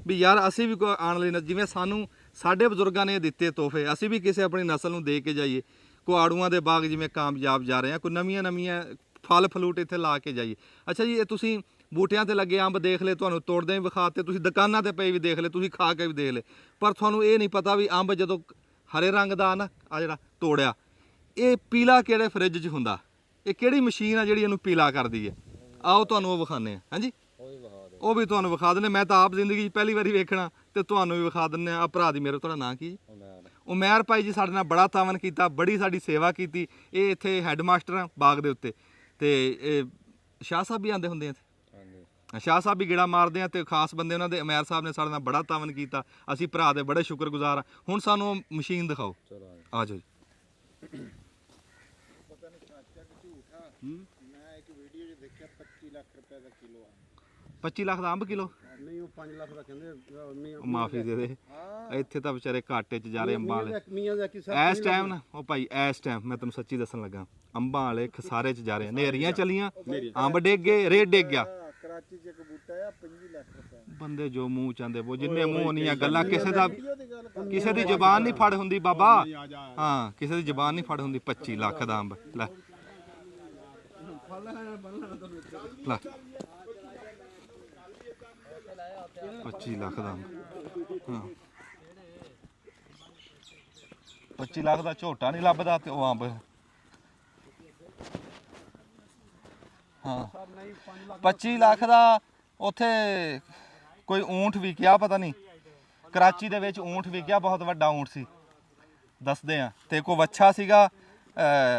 ਵੀ ਯਾਰ ਅਸੀਂ ਵੀ ਕੋਈ ਆਉਣ ਵਾਲੀ ਜਿਵੇਂ ਸਾਨੂੰ ਸਾਡੇ ਬਜ਼ੁਰਗਾਂ ਨੇ ਦਿੱਤੇ ਤੋਹਫੇ, ਅਸੀਂ ਵੀ ਕਿਸੇ ਆਪਣੀ ਨਸਲ ਨੂੰ ਦੇ ਕੇ ਜਾਈਏ। ਕੋਈ ਆੜੂਆਂ ਦੇ ਬਾਗ ਜਿਵੇਂ ਕਾਮਯਾਬ ਜਾ ਰਹੇ ਆ, ਕੋਈ ਨਵੀਆਂ ਫਲ ਫਲੂਟ ਇੱਥੇ ਲਾ ਕੇ ਜਾਈਏ। ਅੱਛਾ ਜੀ ਇਹ ਤੁਸੀਂ ਬੂਟਿਆਂ ਤੇ ਲੱਗੇ ਅੰਬ ਦੇਖ ਲਏ, ਤੁਹਾਨੂੰ ਤੋੜਦੇ ਵੀ ਵਿਖਾਤੇ, ਤੁਸੀਂ ਦੁਕਾਨਾਂ ਤੇ ਪਏ ਵੀ ਦੇਖ ਲਏ, ਤੁਸੀਂ ਖਾ ਕੇ ਵੀ ਦੇਖ ਲਏ, ਪਰ ਤੁਹਾਨੂੰ ਇਹ ਨਹੀਂ ਪਤਾ ਵੀ ਅੰਬ ਜਦੋਂ ਹਰੇ ਰੰਗ ਦਾ ਨਾ ਆ ਜਿਹੜਾ ਤੋੜਿਆ, ਇਹ ਪੀਲਾ ਕਿਹੜੇ ਫਰਿੱਜ 'ਚ ਹੁੰਦਾ, ਇਹ ਕਿਹੜੀ ਮਸ਼ੀਨ ਆ ਜਿਹੜੀ ਇਹਨੂੰ ਪੀਲਾ ਕਰਦੀ ਹੈ। ਆਓ ਤੁਹਾਨੂੰ ਉਹ ਵਿਖਾਉਂਦੇ ਆ। ਹਾਂਜੀ ਉਹ ਵੀ ਤੁਹਾਨੂੰ ਵਿਖਾ ਦਿੰਦੇ। ਮੈਂ ਤਾਂ ਆਪ ਜ਼ਿੰਦਗੀ 'ਚ ਪਹਿਲੀ ਵਾਰੀ ਵੇਖਣਾ ਤੇ ਤੁਹਾਨੂੰ ਵੀ ਵਿਖਾ ਦਿੰਦੇ ਆ। ਭਰਾ ਦੀ ਮੇਰੇ, ਤੁਹਾਡਾ ਨਾਂ ਕੀ? ਉਮੈਰ ਭਾਈ ਜੀ ਸਾਡੇ ਨਾਲ ਬੜਾ ਤਾਵਨ ਕੀਤਾ, ਬੜੀ ਸਾਡੀ ਸੇਵਾ ਕੀਤੀ। ਇਹ ਇੱਥੇ ਹੈੱਡ ਮਾਸਟਰ ਆ ਬਾਗ ਦੇ ਉੱਤੇ, ਤੇ ਇਹ ਸ਼ਾਹ ਸਾਹਿਬ ਵੀ ਆਉਂਦੇ ਹੁੰਦੇ ਆ ਇੱਥੇ। ਸ਼ਾਹ ਸਾਹਿਬ ਵੀ ਗੇੜਾ ਮਾਰਦੇ ਆ, ਤੇ ਖਾਸ ਬੰਦੇ ਉਹਨਾਂ ਦੇ ਉਮੈਰ ਸਾਹਿਬ ਨੇ ਸਾਡੇ ਨਾਲ ਬੜਾ ਤਾਵਨ ਕੀਤਾ। ਅਸੀਂ ਭਰਾ ਦੇ ਬੜੇ ਸ਼ੁਕਰਗੁਜ਼ਾਰ ਆ। ਹੁਣ ਸਾਨੂੰ ਉਹ ਮਸ਼ੀਨ ਦਿਖਾਓ। ਆ ਜਾਓ ਜੀ। ਮੈਂ ਇੱਕ ਵੀਡੀਓ 'ਚ ਦੇਖਿਆ 25 ਲੱਖ ਰੁਪਏ ਦਾ ਕਿਲੋ ਆ। 25 ਲੱਖ ਦਾ ਅੰਬ ਕਿਲੋ? ਨਹੀਂ ਉਹ 5 ਲੱਖ ਦਾ ਕਹਿੰਦੇ। ਮਾਫੀ ਦੇ ਦੇ, ਇੱਥੇ ਤਾਂ ਵਿਚਾਰੇ ਘਾਟੇ 'ਚ ਜਾ ਰਹੇ ਅੰਬਾਂ ਵਾਲੇ ਮੀਆਂ ਇਸ ਟਾਈਮ ਨਾ। ਉਹ ਭਾਈ ਇਸ ਟਾਈਮ ਮੈਂ ਤੈਨੂੰ ਸੱਚੀ ਦੱਸਣ ਲੱਗਾ, ਅੰਬਾਂ ਵਾਲੇ ਖਸਾਰੇ 'ਚ ਜਾ ਰਹੇ। ਨੇਰੀਆਂ ਚੱਲੀਆਂ, ਅੰਬ ਡਿੱਗ ਗਏ, ਰੇਟ ਡਿੱਗ ਗਿਆ। ਕਰਾਚੀ 'ਚ ਇੱਕ ਬੂਟਾ ਆ 25 ਲੱਖ ਰੁਪਏ ਬੰਦੇ ਜੋ ਮੂੰਹ ਚਾਹੁੰਦੇ ਉਹ ਜਿੰਨੇ ਮੂੰਹ ਉਨੀਆਂ ਗੱਲਾਂ ਕਿਸੇ ਦੀ ਜ਼ਬਾਨ ਨਹੀਂ ਫੜ ਹੁੰਦੀ ਬਾਬਾ ਹਾਂ ਕਿਸੇ ਦੀ ਜ਼ਬਾਨ ਨਹੀਂ ਫੜ ਹੁੰਦੀ 25 ਲੱਖ ਦਾ ਅੰਬ ਲੈ ਲੈ 25 ਲੱਖ ਦਾ ਅੰਬ ਹਾਂ 25 ਲੱਖ ਦਾ ਝੋਟਾ ਨਹੀਂ ਲੱਭਦਾ ਤੇ ਉਹ ਅੰਬ ਹਾਂ 25 ਲੱਖ ਦਾ ਉੱਥੇ ਕੋਈ ਊਂਠ ਵਿਕਿਆ ਪਤਾ ਨਹੀਂ ਕਰਾਚੀ ਦੇ ਵਿੱਚ ਊਂਠ ਵਿਕਿਆ ਬਹੁਤ ਵੱਡਾ ਊਂਠ ਸੀ ਦੱਸਦੇ ਆ ਤੇ ਕੋਈ ਵੱਛਾ ਸੀਗਾ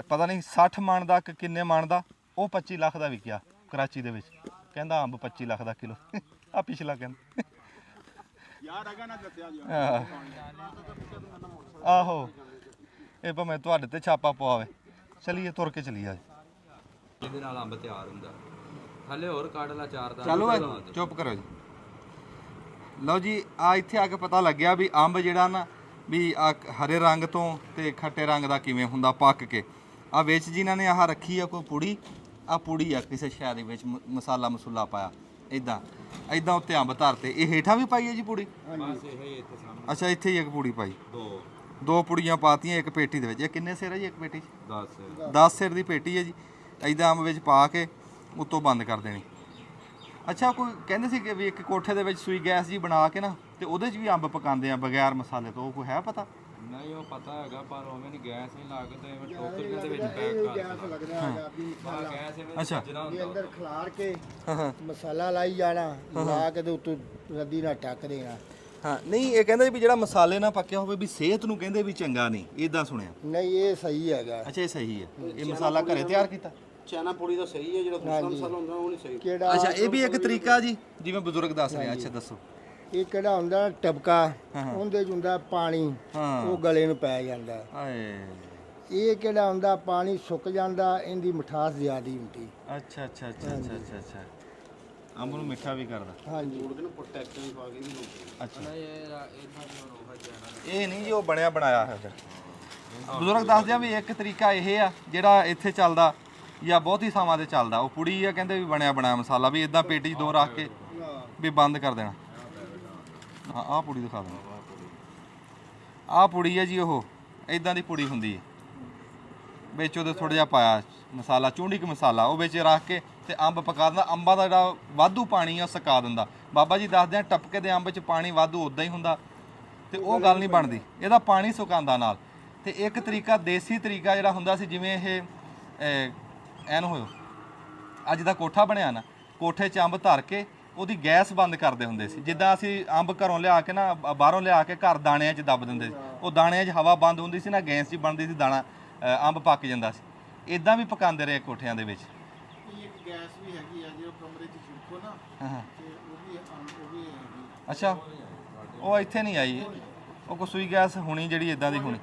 ਪਤਾ ਨਹੀਂ 60 ਮਣ ਦਾ ਕਿ ਕਿੰਨੇ ਮਣ ਦਾ ਉਹ 25 ਲੱਖ ਦਾ ਵਿਕਿਆ ਕਰਾਚੀ ਦੇ ਵਿੱਚ ਕਹਿੰਦਾ ਅੰਬ 25 ਲੱਖ ਦਾ ਕਿਲੋ ਆ ਪਿਛਲਾ ਕਹਿੰਦਾ ਯਾਰ ਅਗਾ ਨਾ ਦੱਸਿਆ ਜੀ ਆਹੋ ਇਹ ਭਾਵੇਂ ਤੁਹਾਡੇ ਤੇ ਛਾਪਾ ਪਵਾਵੇ ਚਲੀਏ ਤੁਰ ਕੇ ਚਲੀਏ ਅੱਜ ਇਹਦੇ ਨਾਲ ਅੰਬ ਤਿਆਰ ਹੁੰਦਾ ਹਲੇ ਹੋਰ ਕੱਢ ਲਾ ਚਾਰ ਦਾ ਚਲੋ ਚੁੱਪ ਕਰੋ ਜੀ ਲਓ ਜੀ ਆ ਇੱਥੇ ਆ ਕੇ ਪਤਾ ਲੱਗਿਆ ਵੀ ਅੰਬ ਜਿਹੜਾ ਨਾ ਵੀ ਆ ਹਰੇ ਰੰਗ ਤੋਂ ਤੇ ਖੱਟੇ ਰੰਗ ਦਾ ਕਿਵੇਂ ਹੁੰਦਾ ਪੱਕ ਕੇ ਆ ਵਿੱਚ ਜਿਨ੍ਹਾਂ ਨੇ ਆਹ ਰੱਖੀ ਆ ਕੋਈ ਪੁੜੀ ਆ ਪੁੜੀ ਆ ਕਿਸੇ ਸ਼ਹਿਰ ਦੇ ਵਿੱਚ ਮਸਾਲਾ ਮਸੂਲਾ ਪਾਇਆ ਇਦਾਂ ਇਦਾਂ ਉੱਤੇ ਅੰਬ ਧਰਤੇ ਇਹ ਹੇਠਾਂ ਵੀ ਪਾਈ ਹੈ ਜੀ ਪੁੜੀ ਬਸ ਇਹ ਇੱਥੇ ਸਾਹਮਣੇ ਅੱਛਾ ਇੱਥੇ ਹੀ ਇੱਕ ਪੁੜੀ ਪਾਈ ਦੋ ਪੁੜੀਆਂ ਪਾਤੀਆਂ ਇੱਕ ਪੇਟੀ ਦੇ ਵਿੱਚ ਇਹ ਕਿੰਨੇ ਸਿਰ ਹੈ ਜੀ ਇੱਕ ਪੇਟੀ 'ਚ 10 10 ਸਿਰ ਦੀ ਪੇਟੀ ਹੈ ਜੀ ਇਦਾਂ ਅੰਬ ਵਿੱਚ ਪਾ ਕੇ ਉੱਤੋਂ ਬੰਦ ਕਰ ਦੇਣੀ ਅੱਛਾ ਕੋਈ ਕਹਿੰਦੇ ਸੀ ਕਿ ਵੀ ਇੱਕ ਕੋਠੇ ਦੇ ਵਿੱਚ ਸੂਈ ਗੈਸ ਜੀ ਬਣਾ ਕੇ ਨਾ ਤੇ ਉਹਦੇ 'ਚ ਵੀ ਅੰਬ ਪਕਾਉਂਦੇ ਆ ਬਗੈਰ ਮਸਾਲੇ ਤੋਂ ਉਹ ਕੋਈ ਹੈ ਪਤਾ ਨਹੀਂ ਉਹ ਪਤਾ ਹੈਗਾ ਪਰ ਉਵੇਂ ਨਹੀਂ ਗੈਸ ਨਹੀਂ ਲੱਗਦਾ ਐਵੇਂ ਟੋਕਰੀਆਂ ਦੇ ਵਿੱਚ ਪੈਕ ਕਰ ਗੈਸ ਲੱਗਦਾ ਹੈਗਾ ਵੀ ਮਸਾਲਾ ਗੈਸ ਐਵੇਂ ਅੱਛਾ ਵੀ ਅੰਦਰ ਖਿਲਾਰ ਕੇ ਮਸਾਲਾ ਲਾਈ ਜਾਣਾ ਲਾ ਕੇ ਤੇ ਉੱਤੋਂ ਰੱਦੀ ਨਾਲ ਟੱਕ ਦੇਣਾ ਹਾਂ ਨਹੀਂ ਇਹ ਕਹਿੰਦੇ ਵੀ ਜਿਹੜਾ ਮਸਾਲੇ ਨਾਲ ਪੱਕਿਆ ਹੋਵੇ ਵੀ ਸਿਹਤ ਨੂੰ ਕਹਿੰਦੇ ਵੀ ਚੰਗਾ ਨਹੀਂ ਇਦਾਂ ਸੁਣਿਆ ਨਹੀਂ ਇਹ ਸਹੀ ਹੈਗਾ ਅੱਛਾ ਇਹ ਸਹੀ ਹੈ ਇਹ ਮਸਾਲਾ ਘਰੇ ਤਿਆਰ ਕੀਤਾ ਚਾਈਨਾ ਪੂੜੀ ਦਾ ਸਹੀ ਹੈ ਜਿਹੜਾ ਦੂਸਰਾ ਮਸਾਲਾ ਹੁੰਦਾ ਉਹ ਨਹੀਂ ਸਹੀ ਕਿਹੜਾ ਅੱਛਾ ਇਹ ਵੀ ਇੱਕ ਤਰੀਕਾ ਜੀ ਜਿਵੇਂ ਬਜ਼ੁਰਗ ਦੱਸ ਰਹੇ ਆ ਅੱਛਾ ਦੱਸੋ ਇਹ ਕਿਹੜਾ ਹੁੰਦਾ ਟਬਕਾ ਉਹਦੇ 'ਚ ਹੁੰਦਾ ਪਾਣੀ ਹਾਂ ਉਹ ਗਲੇ ਨੂੰ ਪੈ ਜਾਂਦਾ ਆਏ ਇਹ ਕਿਹੜਾ ਹੁੰਦਾ ਪਾਣੀ ਸੁੱਕ ਜਾਂਦਾ ਇਹਦੀ ਮਿਠਾਸ ਜ਼ਿਆਦੀ ਹੁੰਦੀ ਅੱਛਾ ਅੱਛਾ ਅੱਛਾ ਅੱਛਾ ਅੱਛਾ ਅੱਛਾ ਅੰਬ ਨੂੰ ਮਿੱਠਾ ਵੀ ਕਰਦਾ ਹਾਂਜੀ ਪ੍ਰੋਟੈਕਸ਼ਨ ਪਾ ਕੇ ਵੀ ਅੱਛਾ ਇਹ ਇਹਨਾਂ ਦੀ ਰੋਹਾ ਜਾਣਾ ਇਹ ਨਹੀਂ ਜੀ ਉਹ ਬਣਿਆ ਬਣਾਇਆ ਹੈ ਬਜ਼ੁਰਗ ਦੱਸਦੇ ਆ ਵੀ ਇੱਕ ਤਰੀਕਾ ਇਹ ਆ ਜਿਹੜਾ ਇੱਥੇ ਚੱਲਦਾ ਜਾਂ ਬਹੁਤੀ ਥਾਵਾਂ ਤੇ ਚੱਲਦਾ ਉਹ ਪੁੜੀ ਆ ਕਹਿੰਦੇ ਵੀ ਬਣਿਆ ਬਣਾਇਆ ਮਸਾਲਾ ਵੀ ਇਦਾਂ ਪੇਟੀ 'ਚ ਦੋ ਰੱਖ ਕੇ ਵੀ ਬੰਦ ਕਰ ਦੇਣਾ ਹਾਂ ਆਹ ਪੁੜੀ ਦਿਖਾ ਦੇਣਾ ਆਹ ਪੁੜੀ ਹੈ ਜੀ ਉਹ ਇਦਾਂ ਦੀ ਪੁੜੀ ਹੁੰਦੀ ਹੈ ਵਿੱਚ ਉਹਦੇ ਥੋੜਾ ਜਿਹਾ ਪਾਇਆ ਮਸਾਲਾ ਚੂੰਡੀ ਮਸਾਲਾ ਉਹ ਵਿੱਚ ਰੱਖ ਕੇ ਤੇ ਅੰਬ ਪਕਾ ਦਿੰਦਾ ਅੰਬਾਂ ਦਾ ਜਿਹੜਾ ਵਾਧੂ ਪਾਣੀ ਆ ਸੁਕਾ ਦਿੰਦਾ ਬਾਬਾ ਜੀ ਦੱਸਦੇ ਆ ਟਪਕੇ ਦੇ ਅੰਬ 'ਚ ਪਾਣੀ ਵਾਧੂ ਉਦਾਂ ਹੀ ਹੁੰਦਾ ਤੇ ਉਹ ਗੱਲ ਨਹੀਂ ਬਣਦੀ ਇਹਦਾ ਪਾਣੀ ਸੁਕਾਉਂਦਾ ਨਾਲ ਤੇ ਇੱਕ ਤਰੀਕਾ ਦੇਸੀ ਤਰੀਕਾ ਜਿਹੜਾ ਹੁੰਦਾ ਸੀ ਜਿਵੇਂ ਇਹ ਐਨ ਹੋਇਓ ਅੱਜ ਦਾ ਕੋਠਾ ਬਣਿਆ ਨਾ ਕੋਠੇ 'ਚ ਅੰਬ ਧਰ ਕੇ ਉਹਦੀ ਗੈਸ ਬੰਦ ਕਰਦੇ ਹੁੰਦੇ ਸੀ ਜਿੱਦਾਂ ਅਸੀਂ ਅੰਬ ਘਰੋਂ ਲਿਆ ਕੇ ਨਾ ਬਾਹਰੋਂ ਲਿਆ ਕੇ ਘਰ ਦਾਣਿਆਂ 'ਚ ਦੱਬ ਦਿੰਦੇ ਸੀ ਉਹ ਦਾਣਿਆਂ 'ਚ ਹਵਾ ਬੰਦ ਹੁੰਦੀ ਸੀ ਨਾ ਗੈਸ 'ਚ ਬਣਦੀ ਸੀ ਦਾਣਾ ਅੰਬ ਪੱਕ ਜਾਂਦਾ ਸੀ ਇਦਾਂ ਵੀ ਪਕਾਉਂਦੇ ਰਹੇ ਕੋਠਿਆਂ ਦੇ ਵਿੱਚ ਇੱਕ ਗੈਸ ਵੀ ਹੈਗੀ ਆ ਜੇ ਉਹ ਕਮਰੇ 'ਚ ਛਿੜਕੋ ਨਾ ਹਾਂ ਤੇ ਉਹ ਵੀ ਹੈਗੀ ਅੱਛਾ ਉਹ ਇੱਥੇ ਨਹੀਂ ਆਈ ਉਹ ਕੋਈ ਸੂਈ ਗੈਸ ਹੋਣੀ ਜਿਹੜੀ ਇਦਾਂ ਦੀ ਹੋਣੀ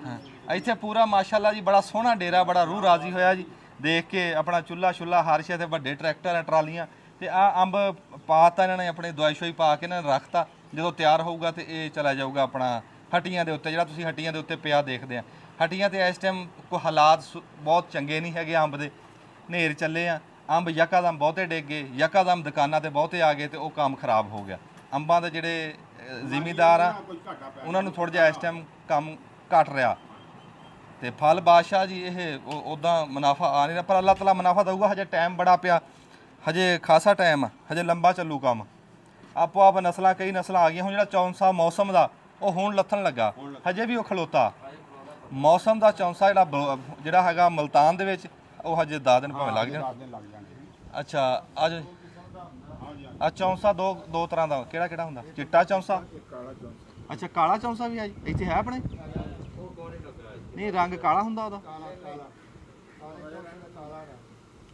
ਹਾਂ ਇੱਥੇ ਪੂਰਾ ਮਾਸ਼ਾਅੱਲਾ ਜੀ ਬੜਾ ਸੋਹਣਾ ਡੇਰਾ ਬੜਾ ਰੂਹ ਰਾਜ਼ੀ ਹੋਇਆ ਜੀ ਦੇਖ ਕੇ ਆਪਣਾ ਚੁੱਲ੍ਹਾ ਛੁੱਲਾ ਹਰ ਸ਼ੇ ਤੇ ਵੱਡੇ ਟਰੈਕਟਰ ਆ ਟਰਾਲੀਆਂ ਤੇ ਆ ਅੰਬ ਪਾਤਾ ਇਹਨਾਂ ਨੇ ਆਪਣੇ ਦਵਾਈ ਸ਼ੋਈ ਪਾ ਕੇ ਇਹਨਾਂ ਨੇ ਰੱਖਤਾ ਜਦੋਂ ਤਿਆਰ ਹੋਊਗਾ ਤੇ ਇਹ ਚਲਾ ਜਾਊਗਾ ਆਪਣਾ ਹੱਟੀਆਂ ਦੇ ਉੱਤੇ ਜਿਹੜਾ ਤੁਸੀਂ ਹੱਟੀਆਂ ਦੇ ਉੱਤੇ ਪਿਆ ਦੇਖਦੇ ਆ ਹੱਟੀਆਂ ਤੇ ਇਸ ਟਾਈਮ ਕੋਈ ਹਾਲਾਤ ਬਹੁਤ ਚੰਗੇ ਨਹੀਂ ਹੈਗੇ ਅੰਬ ਦੇ ਹਨੇਰ ਚੱਲੇ ਆ ਅੰਬ ਯਕਾਦਮ ਬਹੁਤੇ ਡਿੱਗ ਗਏ ਯਕਾਦਮ ਦੁਕਾਨਾਂ ਤੇ ਬਹੁਤੇ ਆ ਗਏ ਤੇ ਉਹ ਕੰਮ ਖਰਾਬ ਹੋ ਗਿਆ ਅੰਬਾਂ ਦੇ ਜਿਹੜੇ ਜ਼ਿਮੀਦਾਰ ਆ ਉਹਨਾਂ ਨੂੰ ਥੋੜਾ ਜਿਹਾ ਇਸ ਟਾਈਮ ਕੰਮ ਘਟ ਰਿਹਾ ਤੇ ਫਲ ਬਾਦਸ਼ਾਹ ਜੀ ਇਹ ਉਦਾਂ ਮੁਨਾਫਾ ਆ ਨਹੀਂ ਰਿਹਾ ਪਰ ਅੱਲਾਹ ਤਾਲਾ ਮੁਨਾਫਾ ਦਊਗਾ ਹਜੇ ਟਾਈਮ ਬੜਾ ਪਿਆ ਹਜੇ ਖਾਸਾ ਟਾਈਮ ਆ ਹਜੇ ਲੰਬਾ ਚੱਲੂ ਕੰਮ ਆਪੋ ਆਪ ਨਸਲਾਂ ਕਈ ਨਸਲਾਂ ਆ ਗਈਆਂ ਹੁਣ ਜਿਹੜਾ ਚੌਂਸਾ ਮੌਸਮ ਦਾ ਉਹ ਹੁਣ ਲੱਥਣ ਲੱਗਾ ਹਜੇ ਵੀ ਉਹ ਖਲੋਤਾ ਮੌਸਮ ਦਾ ਚੌਂਸਾ ਜਿਹੜਾ ਹੈਗਾ ਮਲਤਾਨ ਦੇ ਵਿੱਚ ਉਹ ਹਜੇ 10 ਦਿਨ ਭਾਵੇਂ ਲੱਗ ਜਾਣ ਅੱਛਾ ਅੱਜ ਆ ਚੌਂਸਾ ਦੋ ਤਰ੍ਹਾਂ ਦਾ ਕਿਹੜਾ ਹੁੰਦਾ ਚਿੱਟਾ ਚੌਂਸਾ ਅੱਛਾ ਕਾਲਾ ਚੌਂਸਾ ਵੀ ਆ ਜੀ ਇੱਥੇ ਹੈ ਆਪਣੇ ਨਹੀਂ ਰੰਗ ਕਾਲਾ ਹੁੰਦਾ ਉਹਦਾ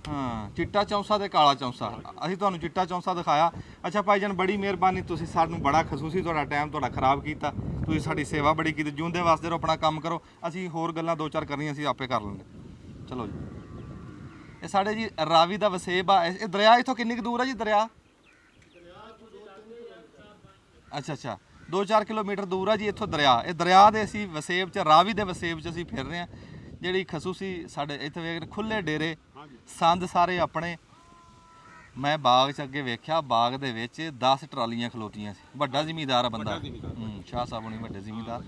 ਹਾਂ ਚਿੱਟਾ ਚੌਂਸਾ ਤੇ ਕਾਲਾ ਚੌਂਸਾ ਅਸੀਂ ਤੁਹਾਨੂੰ ਚਿੱਟਾ ਚੌਂਸਾ ਦਿਖਾਇਆ ਅੱਛਾ ਭਾਈ ਜਾਨ ਬੜੀ ਮਿਹਰਬਾਨੀ ਤੁਸੀਂ ਸਾਨੂੰ ਬੜਾ ਖਸੂਸੀ ਤੁਹਾਡਾ ਟਾਈਮ ਤੁਹਾਡਾ ਖਰਾਬ ਕੀਤਾ ਤੁਸੀਂ ਸਾਡੀ ਸੇਵਾ ਬੜੀ ਕੀਤੀ ਜੂੰਦੇ ਵਾਸਤੇ ਰਹੋ ਆਪਣਾ ਕੰਮ ਕਰੋ ਅਸੀਂ ਹੋਰ ਗੱਲਾਂ ਦੋ ਚਾਰ ਕਰਨੀਆਂ ਅਸੀਂ ਆਪੇ ਕਰ ਲੈਂਦੇ ਚਲੋ ਜੀ ਇਹ ਸਾਡੇ ਜੀ ਰਾਵੀ ਦਾ ਵਸੇਬ ਆ ਇਹ ਦਰਿਆ ਇੱਥੋਂ ਕਿੰਨੀ ਕੁ ਦੂਰ ਆ ਜੀ ਦਰਿਆ ਅੱਛਾ 2-4 ਕਿਲੋਮੀਟਰ ਦੂਰ ਆ ਜੀ ਇੱਥੋਂ ਦਰਿਆ ਇਹ ਦਰਿਆ ਦੇ ਅਸੀਂ ਵਸੇਬ 'ਚ ਰਾਵੀ ਦੇ ਵਸੇਬ 'ਚ ਅਸੀਂ ਫਿਰ ਰਹੇ ਹਾਂ ਜਿਹੜੀ ਖਸੂਸੀ ਸਾਡੇ ਇੱਥੇ ਵੇਖ ਖੁੱਲੇ ਡੇਰੇ ਸੰਦ ਸਾਰੇ ਆਪਣੇ ਮੈਂ ਬਾਗ 'ਚ ਅੱਗੇ ਵੇਖਿਆ, ਬਾਗ ਦੇ ਵਿੱਚ 10 ਟਰਾਲੀਆਂ ਖਲੋਤੀਆਂ ਸੀ। ਵੱਡਾ ਜ਼ਿਮੀਂਦਾਰ ਆ ਬੰਦਾ, ਸ਼ਾਹ ਸਾਹਿਬ ਹੁਣੀ ਵੱਡੇ ਜ਼ਿਮੀਂਦਾਰ।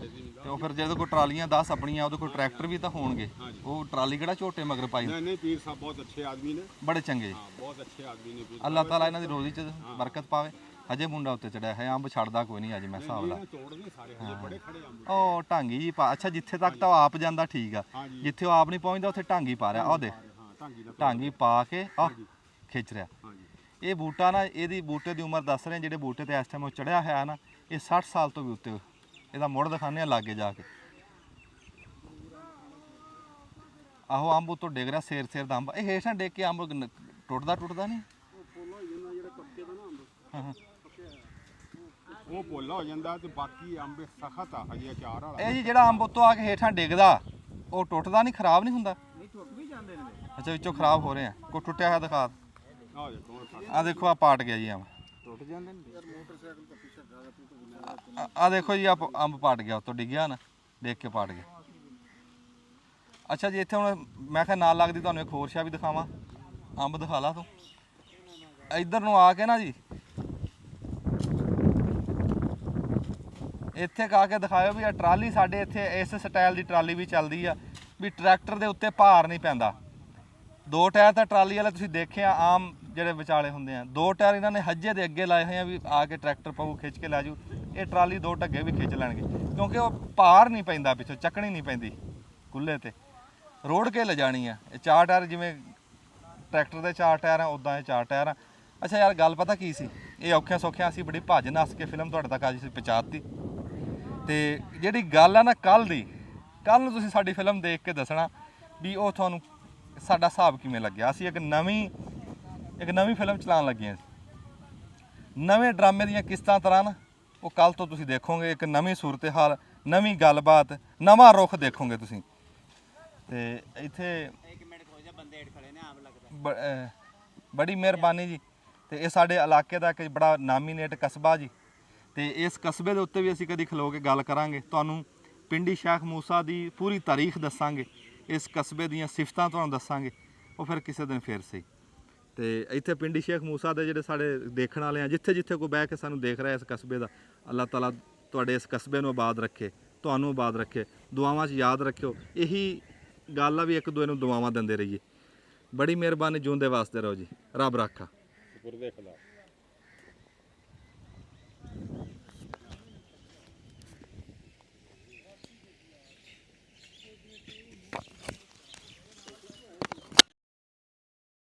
ਤੇ ਉਹ ਫਿਰ ਜਦੋਂ ਕੋਈ ਟਰਾਲੀਆਂ 10 ਆਪਣੀਆਂ, ਉਹਦੇ ਕੋਲ ਟਰੈਕਟਰ ਵੀ ਤਾਂ ਹੋਣਗੇ, ਉਹ ਟਰਾਲੀ ਕਿਹੜਾ ਝੋਟੇ ਮਗਰ ਪਾਈ। नहीं नहीं पीर साहब बहुत अच्छे आदमी ने, ਬੜੇ ਚੰਗੇ। हाँ बहुत अच्छे आदमी ने पीर ਅੱਲਾਹ ਤਾਲਾ ਇਹਨਾਂ ਦੀ ਰੋਜ਼ੀ 'ਚ ਬਰਕਤ ਪਾਵੇ। ਹਜੇ ਮੁੰਡਾ ਉੱਤੇ ਚੜਿਆ ਹੈ, ਅੰਬ ਛੱਡਦਾ ਕੋਈ ਨਹੀਂ ਅੱਜ ਮੈਂ ਹਿਸਾਬ ਲਾ। तोड़ नहीं सारे हजे बड़े खड़े अंब। ਉਹ ਢਾਂਗੀ ਜੀ ਪਾ, ਅੱਛਾ ਜਿੱਥੇ ਤੱਕ ਤਾਂ ਉਹ ਆਪ ਜਾਂਦਾ ਠੀਕ ਆ, ਜਿੱਥੇ ਉਹ ਆਪ ਨਹੀਂ ਪਹੁੰਚਦਾ ਉੱਥੇ ਢਾਂਗੀ ਪਾ ਰਿਹਾ। ਉਹ ਦੇ हाँ टांगी दा ਢਾਂਗੀ ਪਾ ਕੇ ਆ ਖਿੱਚ ਰਿਹਾ। हाँ जी ਇਹ ਬੂਟਾ ਨਾ, ਇਹਦੀ ਬੂਟੇ ਦੀ ਉਮਰ ਦੱਸ ਰਹੇ ਜਿਹੜੇ ਬੂਟੇ ਤੇ ਇਸ ਟਾਈਮ ਉਹ ਚੜਿਆ ਹੋਇਆ ਨਾ, ਇਹ 60 ਸਾਲ ਤੋਂ ਵੀ ਉੱਤੇ। ਇਹਦਾ ਮੁੜ ਦਿਖਾਉਂਦੇ ਆ ਲਾਗੇ ਜਾ ਕੇ। ਆਹੋ ਅੰਬ ਉੱਤੋਂ ਡਿੱਗ ਰਿਹਾ, ਸੇਰ ਸੇਰ ਦਾ ਅੰਬ। ਇਹ ਹੇਠਾਂ ਡਿੱਗ ਕੇ ਅੰਬ ਟੁੱਟਦਾ ਨਹੀਂ। ਹਾਂ ਹਾਂ वो पोला हो जाता ते बाकी अंब सख्त आ हजे अचार वाला। ਇਹ ਜੀ ਜਿਹੜਾ ਅੰਬ ਉੱਤੋਂ ਆ ਕੇ ਹੇਠਾਂ ਡਿੱਗਦਾ, ਉਹ ਟੁੱਟਦਾ ਨਹੀਂ, ਖਰਾਬ ਨਹੀਂ ਹੁੰਦਾ। ਨਹੀਂ ਟੁੱਟ ਵੀ ਜਾਂਦੇ ਨੇ। ਅੱਛਾ ਵਿੱਚੋਂ ਖਰਾਬ ਹੋ ਰਹੇ ਆ। ਕੋਈ ਟੁੱਟਿਆ ਹੋਇਆ ਦਿਖਾ। आ देखो खड़ा ਆ ਦੇਖੋ ਆ ਪਾਟ ਗਿਆ ਜੀ ਅੰਬ। ਟੁੱਟ ਜਾਂਦੇ ਨੇ। ਆ ਦੇਖੋ ਜੀ ਆ ਅੰਬ ਪਾਟ ਗਿਆ, ਉੱਤੋਂ ਡਿੱਗਿਆ ਨਾ, ਦੇਖ ਕੇ ਪਾਟ ਗਿਆ। ਅੱਛਾ ਜੀ ਇੱਥੇ ਹੁਣ ਮੈਂ ਕਿਹਾ ਨਾਲ ਲੱਗਦੀ ਤੁਹਾਨੂੰ ਇੱਕ ਹੋਰ ਸ਼ਾ ਵੀ ਦਿਖਾਵਾਂ। ਅੰਬ ਦਿਖਾ ਲਾ ਤੂੰ। ਇੱਧਰ ਨੂੰ ਆ ਕੇ ਨਾ ਜੀ ਇੱਥੇ ਕਾ ਕੇ ਦਿਖਾਇਓ ਵੀ ਆ ਟਰਾਲੀ ਸਾਡੇ ਇੱਥੇ ਇਸ ਸਟਾਈਲ ਦੀ ਟਰਾਲੀ ਵੀ ਚੱਲਦੀ ਆ ਵੀ ਟਰੈਕਟਰ ਦੇ ਉੱਤੇ ਭਾਰ ਨਹੀਂ ਪੈਂਦਾ। 2 ਟਾਇਰ ਤਾਂ ਟਰਾਲੀ ਵਾਲੇ ਤੁਸੀਂ ਦੇਖਿਆ ਆਮ ਜਿਹੜੇ ਵਿਚਾਲੇ ਹੁੰਦੇ ਆ, 2 ਟਾਇਰ ਇਹਨਾਂ ਨੇ ਹੱਜੇ ਦੇ ਅੱਗੇ ਲਾਏ ਹੋਏ ਆ ਵੀ ਆ ਕੇ ਟਰੈਕਟਰ ਪਾਉ ਖਿੱਚ ਕੇ ਲੈ ਜਾਊ। ਇਹ ਟਰਾਲੀ 2 ਢੱਗੇ ਵੀ ਖਿੱਚ ਲੈਣਗੇ ਕਿਉਂਕਿ ਉਹ ਭਾਰ ਨਹੀਂ ਪੈਂਦਾ, ਪਿੱਛੋਂ ਚੱਕਣੀ ਨਹੀਂ ਪੈਂਦੀ, ਖੁੱਲੇ ਤੇ ਰੋੜ ਕੇ ਲਿਜਾਣੀ ਆ। ਇਹ 4 ਟਾਇਰ ਜਿਵੇਂ ਟਰੈਕਟਰ ਦੇ 4 ਟਾਇਰ ਆ, ਉਦਾਂ ਇਹ 4 ਟਾਇਰ ਆ। ਅੱਛਾ ਯਾਰ ਗੱਲ ਪਤਾ ਕੀ ਸੀ, ਇਹ ਔਖਿਆਂ ਸੌਖਿਆਂ ਅਸੀਂ ਬੜੀ ਭੱਜ ਨੱਸ ਕੇ ਫਿਲਮ ਤੁਹਾਡੇ ਤੱਕ ਅੱਜ ਅਸੀਂ ਪਹੁੰਚਾਤੀ। ਤੇ ਜਿਹੜੀ ਗੱਲ ਆ ਨਾ ਕੱਲ ਨੂੰ ਤੁਸੀਂ ਸਾਡੀ ਫਿਲਮ ਦੇਖ ਕੇ ਦੱਸਣਾ ਵੀ ਉਹ ਤੁਹਾਨੂੰ ਸਾਡਾ ਹਿਸਾਬ ਕਿਵੇਂ ਲੱਗਿਆ। ਅਸੀਂ ਇੱਕ ਨਵੀਂ ਫਿਲਮ ਚਲਾਉਣ ਲੱਗੇ ਹਾਂ। ਨਵੇਂ ਡਰਾਮੇ ਦੀਆਂ ਕਿਸ਼ਤਾਂ ਤਰ੍ਹਾਂ ਨਾ ਉਹ ਕੱਲ ਤੋਂ ਤੁਸੀਂ ਦੇਖੋਗੇ। ਇੱਕ ਨਵੀਂ ਸੂਰਤ ਹਾਲ, ਨਵੀਂ ਗੱਲਬਾਤ, ਨਵਾਂ ਰੁੱਖ ਦੇਖੋਗੇ ਤੁਸੀਂ। ਤੇ ਇੱਥੇ 1 ਮਿੰਟ ਖੋ ਜਾ, ਬੰਦੇ ਏਡ ਖੜੇ ਨੇ, ਆਪ ਲੱਗਦਾ। ਬੜੀ ਮਿਹਰਬਾਨੀ ਜੀ। ਤੇ ਇਹ ਸਾਡੇ ਇਲਾਕੇ ਦਾ ਇੱਕ ਬੜਾ ਨਾਮੀਨੇਟ ਕਸਬਾ ਜੀ। ਤੇ ਇਸ ਕਸਬੇ ਦੇ ਉੱਤੇ ਵੀ ਅਸੀਂ ਕਦੀ ਖਲੋ ਕੇ ਗੱਲ ਕਰਾਂਗੇ, ਤੁਹਾਨੂੰ ਪਿੰਡੀ ਸ਼ੇਖ ਮੂਸਾ ਦੀ ਪੂਰੀ ਤਾਰੀਖ ਦੱਸਾਂਗੇ, ਇਸ ਕਸਬੇ ਦੀਆਂ ਸਿਫਤਾਂ ਤੁਹਾਨੂੰ ਦੱਸਾਂਗੇ। ਉਹ ਫਿਰ ਕਿਸੇ ਦਿਨ ਫੇਰ ਸਹੀ। ਤੇ ਇੱਥੇ ਪਿੰਡੀ ਸ਼ੇਖ ਮੂਸਾ ਦੇ ਜਿਹੜੇ ਸਾਡੇ ਦੇਖਣ ਵਾਲੇ ਆ, ਜਿੱਥੇ ਜਿੱਥੇ ਕੋਈ ਬਹਿ ਕੇ ਸਾਨੂੰ ਦੇਖ ਰਿਹਾ ਇਸ ਕਸਬੇ ਦਾ, ਅੱਲਾਹ ਤਾਲਾ ਤੁਹਾਡੇ ਇਸ ਕਸਬੇ ਨੂੰ ਆਬਾਦ ਰੱਖੇ, ਤੁਹਾਨੂੰ ਆਬਾਦ ਰੱਖੇ। ਦੁਆਵਾਂ 'ਚ ਯਾਦ ਰੱਖਿਓ। ਇਹੀ ਗੱਲ ਆ ਵੀ ਇੱਕ ਦੂਏ ਨੂੰ ਦੁਆਵਾਂ ਦਿੰਦੇ ਰਹੀਏ। ਬੜੀ ਮਿਹਰਬਾਨੀ, ਜਿਉਂਦੇ ਵਾਸਤੇ ਰਹੋ ਜੀ। ਰੱਬ ਰਾਖਾ। शुक्र दे खुदा।